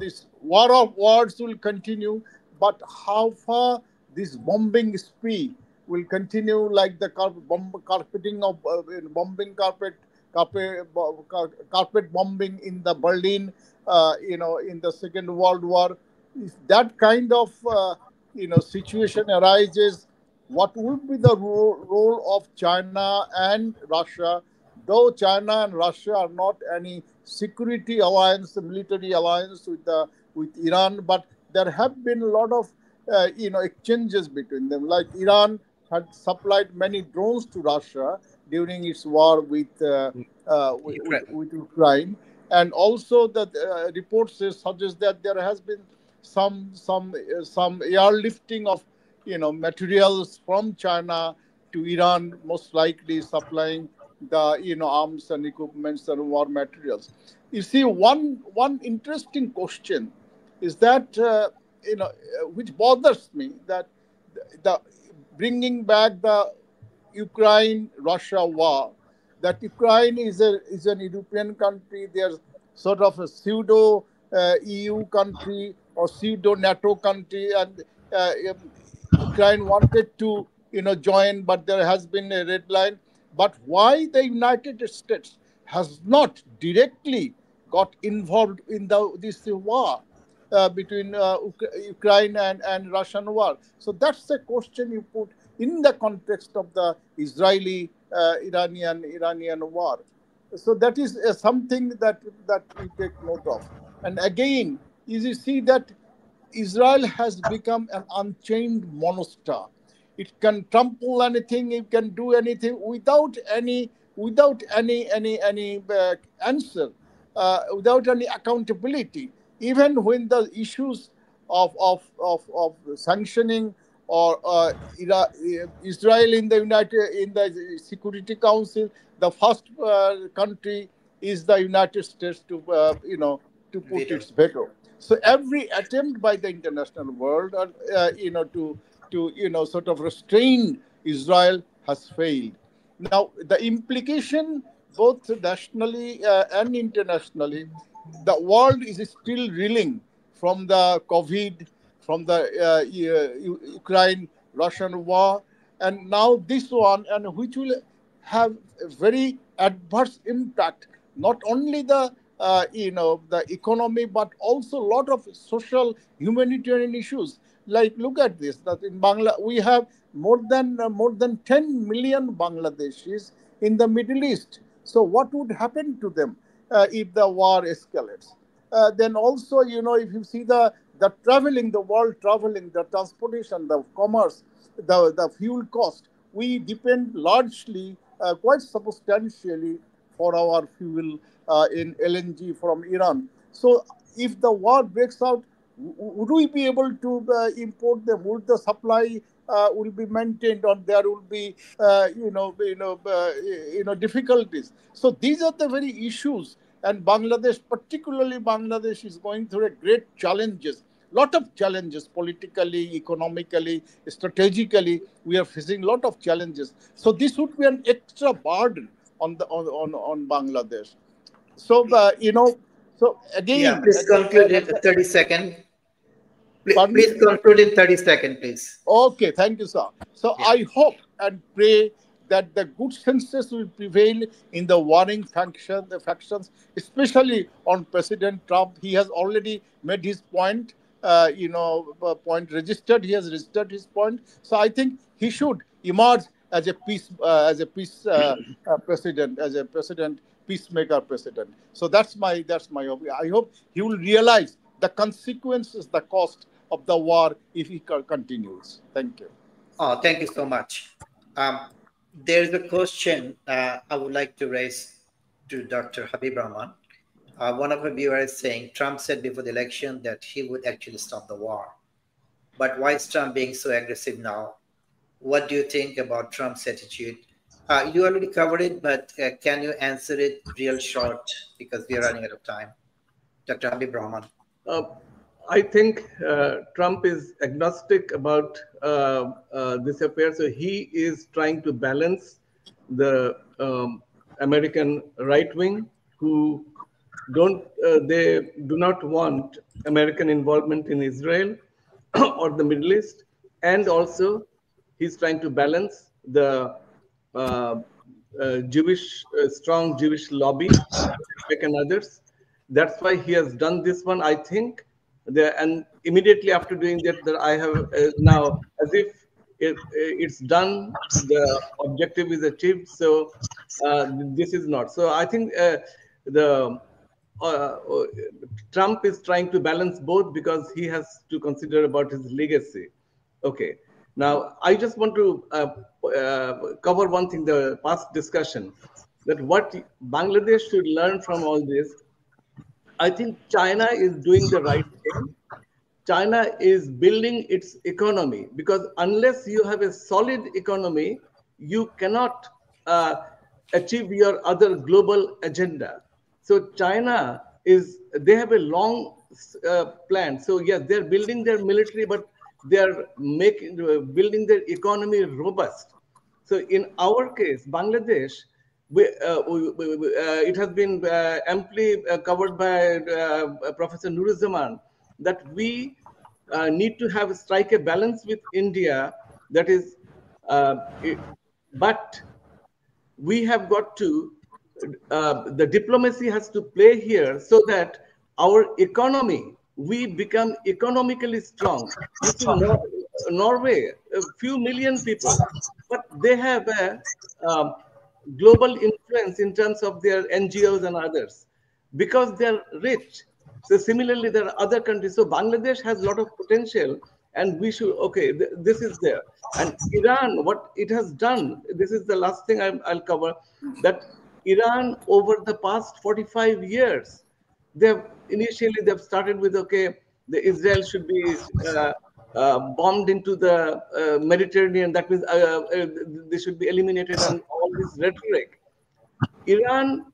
E: this war of words will continue, but how far this bombing spree will continue, like the carpeting of bombing carpet bombing in the Berlin, in the Second World War. If that kind of situation arises, what would be the role of China and Russia? Though China and Russia are not any security alliance, military alliance with Iran, but there have been a lot of exchanges between them. Like Iran had supplied many drones to Russia during its war with Ukraine, and also the reports suggest that there has been some airlifting of materials from China to Iran, most likely supplying the arms and equipments and war materials. You see, one interesting question is that which bothers me, that the bringing back the Ukraine-Russia war, that Ukraine is an European country. They're sort of a pseudo EU country or pseudo NATO country, and Ukraine wanted to join, but there has been a red line. But why the United States has not directly got involved in this war between Ukraine and Russian war? So that's the question you put in the context of the Israeli-Iranian war. So that is something that we take note of. And again, you see that Israel has become an unchained monster. It can trample anything, it can do anything without any answer, without any accountability. Even when the issues of sanctioning or Israel in the Security Council, the first country is the United States to put its veto. So every attempt by the international world, to sort of restrain Israel has failed. Now, the implication, both nationally and internationally, the world is still reeling from the COVID, from the Ukraine-Russian war, and now this one, and which will have a very adverse impact, not only the economy, but also a lot of social humanitarian issues. Like, look at this, that in Bangladesh we have more than 10 million Bangladeshis in the Middle East. So what would happen to them if the war escalates? Then also, if you see the traveling, the world traveling, the transportation, the commerce, the fuel cost, we depend largely, quite substantially, for our fuel in LNG from Iran. So if the war breaks out, would we be able to import them? Would the supply will be maintained, or there will be difficulties? So these are the very issues, and Bangladesh, particularly Bangladesh, is going through a great challenges. Lot of challenges politically, economically, strategically. We are facing a lot of challenges. So this would be an extra burden on Bangladesh. So so again,
A: yeah, please conclude in 30 seconds. Please conclude in 30 seconds, please.
E: Okay, thank you, sir. So yeah. I hope and pray that the good senses will prevail in the warring factions, especially on President Trump. He has already made his point. Point registered. He has registered his point. So I think he should emerge as a peacemaker president. So that's my hope. I hope he will realize the consequences, the cost of the war if he continues. Thank you.
A: Oh, thank you so much. There is a question I would like to raise to Dr. Habib Rahman. One of our viewers is saying Trump said before the election that he would actually stop the war. But why is Trump being so aggressive now? What do you think about Trump's attitude? You already covered it, but can you answer it real short, because we are running out of time? Dr. Habib Rahman.
B: I think Trump is agnostic about this affair. So he is trying to balance the American right wing, who they do not want American involvement in Israel or the Middle East, and also he's trying to balance the strong Jewish lobby and others. That's why he has done this one, I think. And immediately after doing that, I have now, as if it's done, the objective is achieved. So this is not. So I think Trump is trying to balance both, because he has to consider about his legacy. Okay. Now, I just want to cover one thing, the past discussion, that what Bangladesh should learn from all this. I think China is doing the right thing. China is building its economy, because unless you have a solid economy, you cannot achieve your other global agenda. So China they have a long plan. So yes, they're building their military, but they're building their economy robust. So in our case, Bangladesh, it has been amply covered by Professor Nuruzzaman, that we need to strike a balance with India. That is, but we have got to, the diplomacy has to play here so that our economy, we become economically strong. You see, Norway, a few million people, but they have a global influence in terms of their NGOs and others because they're rich. So similarly, there are other countries. So Bangladesh has a lot of potential, and we should, this is there. And Iran, what it has done, this is the last thing I'll cover, that Iran over the past 45 years, they've started with, the Israel should be bombed into the Mediterranean. That means they should be eliminated, and all this rhetoric. Iran,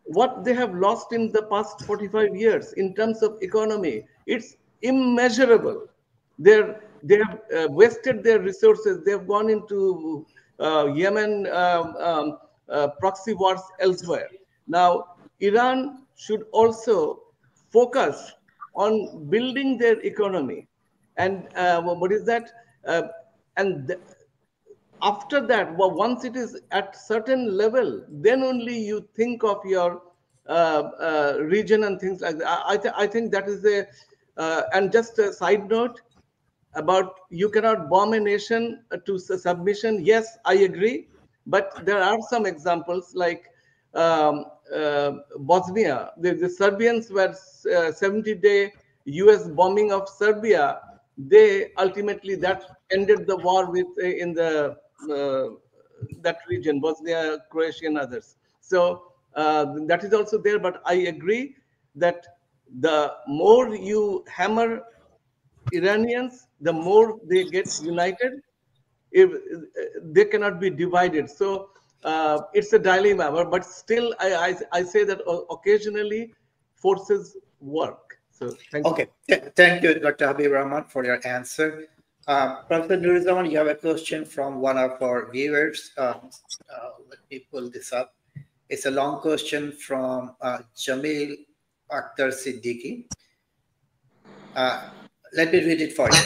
B: what they have lost in the past 45 years in terms of economy, it's immeasurable. They have wasted their resources. They have gone into Yemen, proxy wars elsewhere. Now, Iran should also focus on building their economy. And what is that? After that, once it is at certain level, then only you think of your region and things like that. I think that is and just a side note about you cannot bomb a nation to submission. Yes, I agree. But there are some examples like Bosnia. The Serbians were 70-day US bombing of Serbia. They ultimately, that ended the war with in the that region, Bosnia, Croatia, and others. So that is also there. But I agree that the more you hammer Iranians, the more they get united. If they cannot be divided, so it's a dilemma. But still, I say that occasionally forces work. So thank you.
A: Thank you, Dr. Habib Rahman, for your answer. Professor Nuruzzaman, you have a question from one of our viewers. Let me pull this up. It's a long question from Jamil Akhtar Siddiqui. Let me read it for you.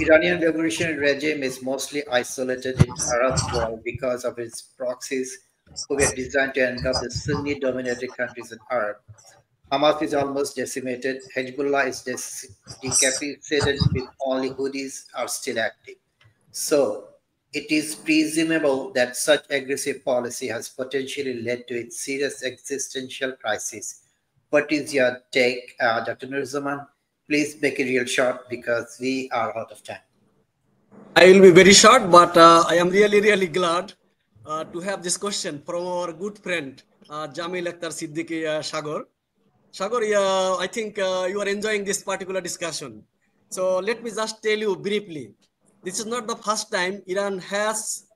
A: Iranian revolutionary regime is mostly isolated in Arab world because of its proxies who were designed to engulf the Sunni-dominated countries in Arab. Hamas is almost decimated. Hezbollah is decapitated with only Houthis are still active. So it is presumable that such aggressive policy has potentially led to a serious existential crisis. What is your take, Dr. Nuruzzaman? Please make it real short because we are out of time.
D: I will be very short, but I am really, really glad to have this question from our good friend, Jamil Akhtar Siddiqui Sagar. Sagar, I think you are enjoying this particular discussion. So let me just tell you briefly. This is not the first time Iran has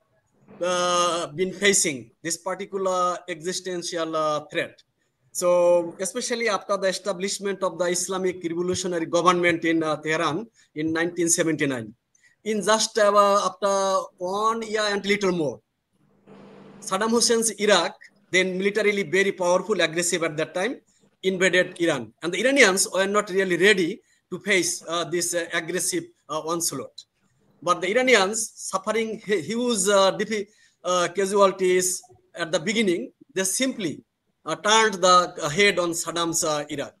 D: been facing this particular existential threat. So especially after the establishment of the Islamic revolutionary government in Tehran in 1979, in just after 1 year and little more, Saddam Hussein's Iraq, then militarily very powerful, aggressive at that time, invaded Iran. And the Iranians were not really ready to face this aggressive onslaught. But the Iranians, suffering huge casualties at the beginning, they simply turned the head on Saddam's Iraq.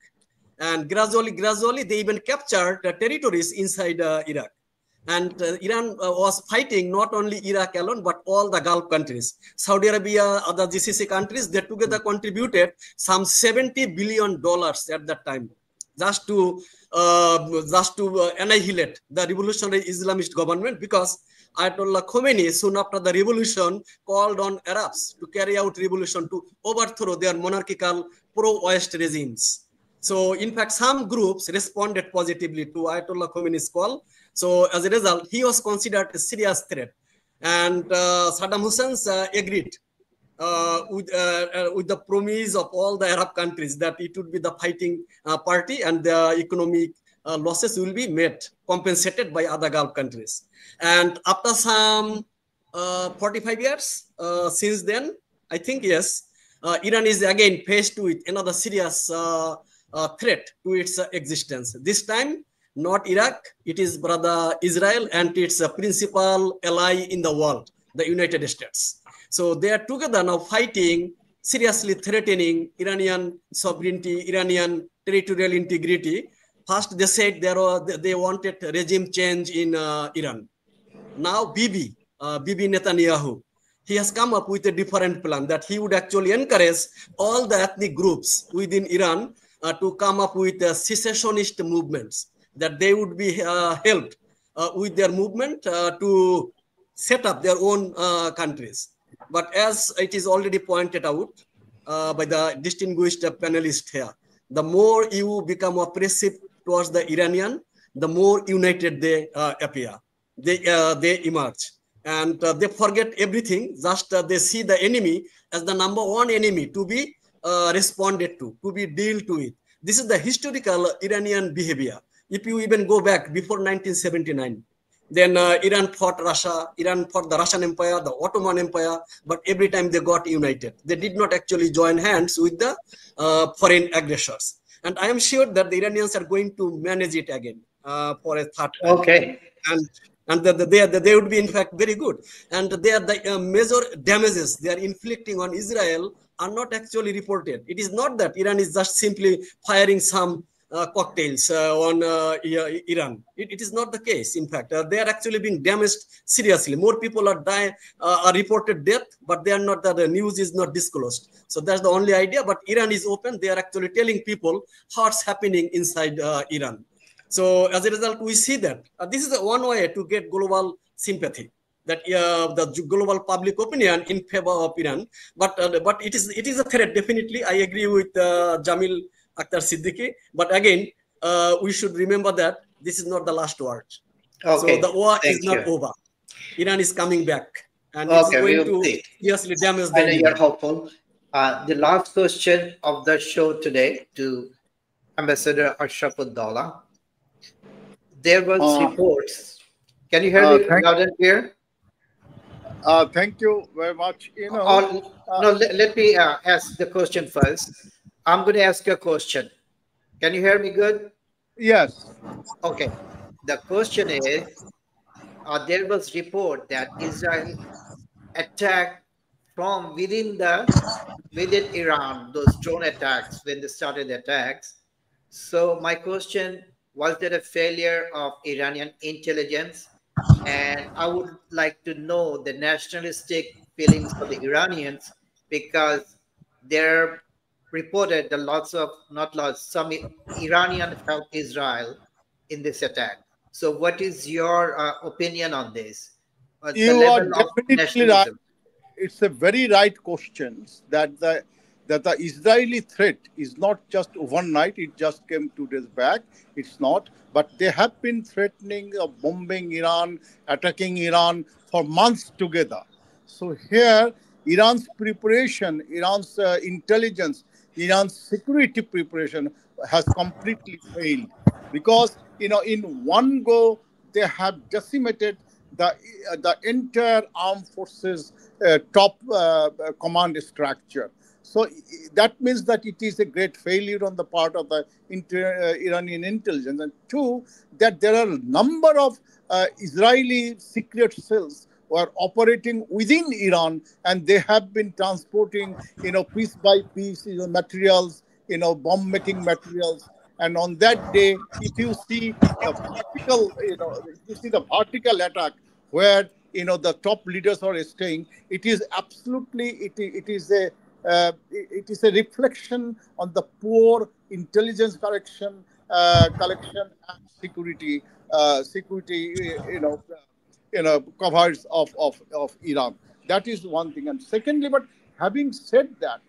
D: And gradually, they even captured territories inside Iraq. And Iran was fighting not only Iraq alone, but all the Gulf countries. Saudi Arabia, other GCC countries, they together contributed some $70 billion at that time, just to annihilate the revolutionary Islamist government, because Ayatollah Khomeini, soon after the revolution, called on Arabs to carry out revolution to overthrow their monarchical pro-West regimes. So in fact, some groups responded positively to Ayatollah Khomeini's call. So as a result, he was considered a serious threat. And Saddam Hussein agreed with the promise of all the Arab countries that it would be the fighting party and the economic losses will be met, compensated by other Gulf countries. And after some 45 years since then, I think, yes, Iran is again faced with another serious threat to its existence. This time, not Iraq, it is brother Israel and its principal ally in the world, the United States. So they are together now fighting, seriously threatening Iranian sovereignty, Iranian territorial integrity. First, they said they wanted regime change in Iran. Now, Bibi Netanyahu, he has come up with a different plan that he would actually encourage all the ethnic groups within Iran to come up with secessionist movements, that they would be helped with their movement to set up their own countries. But as it is already pointed out by the distinguished panelists here, the more you become oppressive towards the Iranian, the more united they appear. They emerge. And they forget everything, just they see the enemy as the number one enemy to be responded to be dealt with. This is the historical Iranian behavior. If you even go back before 1979, then Iran fought Russia, Iran fought the Russian Empire, the Ottoman Empire, but every time they got united. They did not actually join hands with the foreign aggressors. And I am sure that the Iranians are going to manage it again for a third time.
A: Okay.
D: And they would be, in fact, very good. And they are the major damages they are inflicting on Israel are not actually reported. It is not that Iran is just simply firing some cocktails on Iran. It is not the case. In fact, they are actually being damaged seriously. More people are dying, are reported death, but they are not. The news is not disclosed. So that's the only idea. But Iran is open. They are actually telling people what's happening inside Iran. So as a result, we see that this is one way to get global sympathy, that the global public opinion in favor of Iran. But it is a threat, definitely. I agree with Jamil Akhtar Siddiqui. But again, we should remember that this is not the last word.
A: Okay.
D: So the war is not over. Iran is coming back. And it's going to seriously damage the enemy.
A: You're hopeful. The last question of the show today to Ambassador Ashraf-ud Dowla. There was reports. Can you hear me loud and clear?
E: Thank you very much.
A: No, let me ask the question first. I'm going to ask you a question. Can you hear me good?
E: Yes.
A: Okay. The question is, there was report that Israel attacked from within Iran, those drone attacks, when they started the attacks. So my question, was there a failure of Iranian intelligence? And I would like to know the nationalistic feelings of the Iranians, because they're reported that some Iranian helped Israel in this attack. So what is your opinion on this?
F: You are definitely right. It's a very right question that the Israeli threat is not just overnight. It just came 2 days back. It's not. But they have been threatening of bombing Iran, attacking Iran for months together. So here, Iran's preparation, Iran's intelligence, Iran's security preparation has completely failed. Because, in one go, they have decimated the entire armed forces top command structure. So that means that it is a great failure on the part of the Iranian intelligence. And two, that there are a number of Israeli secret cells who are operating within Iran, and they have been transporting, piece by piece, materials, bomb-making materials. And on that day, if you see the vertical attack where the top leaders are staying, it is absolutely it is a reflection on the poor intelligence collection and security covers of Iran. That is one thing. And secondly, but having said that,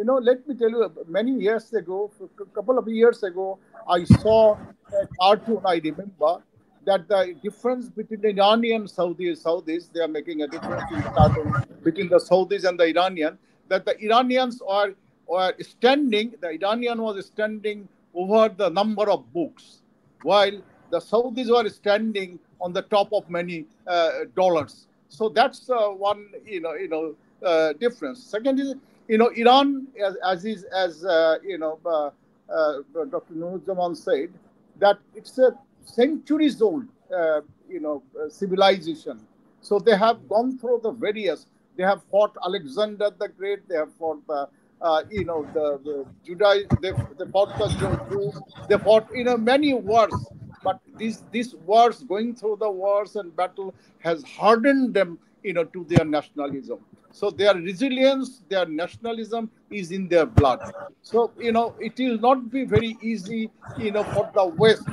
F: let me tell you, many years ago, a couple of years ago, I saw a cartoon, I remember, that the difference between the Iranian Saudis, they are making a difference in the cartoon between the Saudis and the Iranian, that the Iranians are standing, the Iranian was standing over the number of books, while the Saudis were standing on the top of many dollars. So that's one, difference. Second is, Iran, as Dr. Nuruzzaman said, that it's a centuries old, civilization. So they have gone through the various. They have fought Alexander the Great. They have fought the Judah. They fought the Jews. They fought many wars. But these wars, going through the wars and battle, has hardened them to their nationalism. So their resilience, their nationalism is in their blood. So it will not be very easy for the West,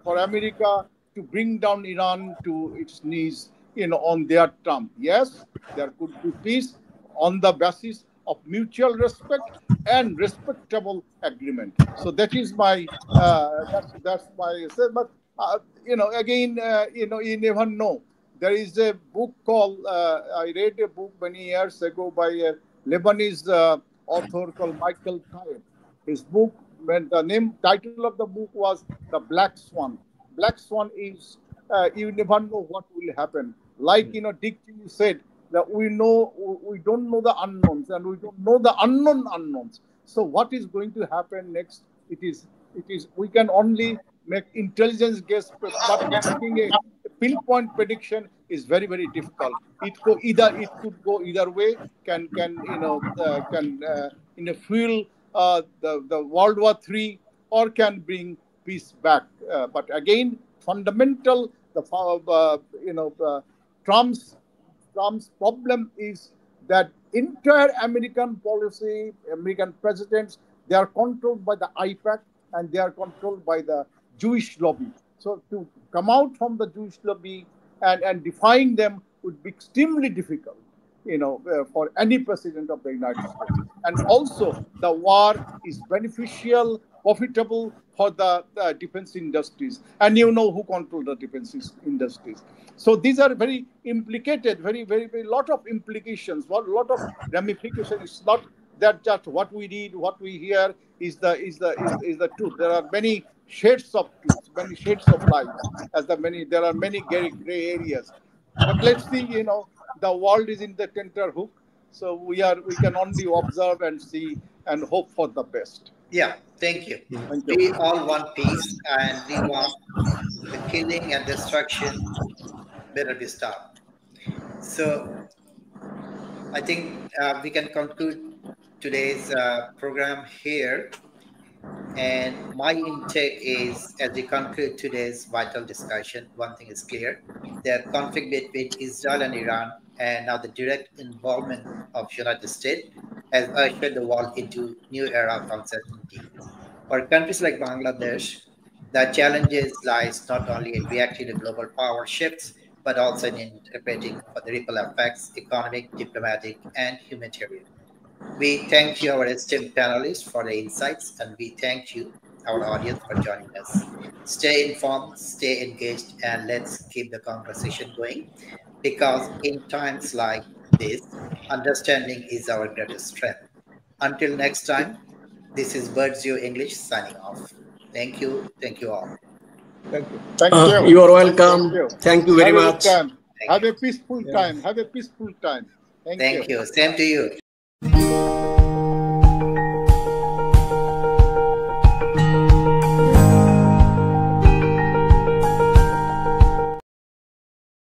F: for America to bring down Iran to its knees on their term. Yes, there could be peace on the basis of mutual respect and respectable agreement. So that is my that's my say. But again, you never know. There is a book called I read a book many years ago by a Lebanese author called Michael Taib. His book, when the title of the book was The Black Swan. Black Swan is you never know what will happen. Like Dick said, that we don't know the unknowns, and we don't know the unknown unknowns. So what is going to happen next? It is we can only make intelligence guess, but making a pinpoint prediction is very, very difficult. It could go either way. Can fuel the World War III, or can bring peace back. But again, fundamental Trump's problem is that entire American policy, American presidents, they are controlled by the IPAC, and they are controlled by the Jewish lobby. So to come out from the Jewish lobby and defying them would be extremely difficult, for any president of the United States. And also, the war is beneficial, profitable for the defense industries. And who control the defense industries. So these are very implicated, very, very, very lot of implications, a lot of ramifications. It's not that just what we read, what we hear is the truth. There are many shades of truth, many shades of light. There are many gray areas. But let's see, the world is in the tenterhook, so we can only observe and see and hope for the best.
A: Yeah, thank you. We all want peace, and we want the killing and destruction better be stopped. So I think we can conclude today's program here. And my intake is, as we conclude today's vital discussion, one thing is clear: the conflict between Israel and Iran, and now the direct involvement of the United States, has ushered the world into new era of uncertainty. For countries like Bangladesh, the challenges lies not only in reacting to global power shifts, but also in interpreting for the ripple effects, economic, diplomatic, and humanitarian. We thank you, our esteemed panelists, for the insights, and we thank you, our audience, for joining us. Stay informed, stay engaged, and let's keep the conversation going, because in times like this, understanding is our greatest strength. Until next time, this is Birdsview English signing off. Thank you all.
F: Thank you. Thank you.
D: You are welcome. Thank you very much.
F: Have a peaceful time. Have a peaceful time. Thank you.
A: Same to you.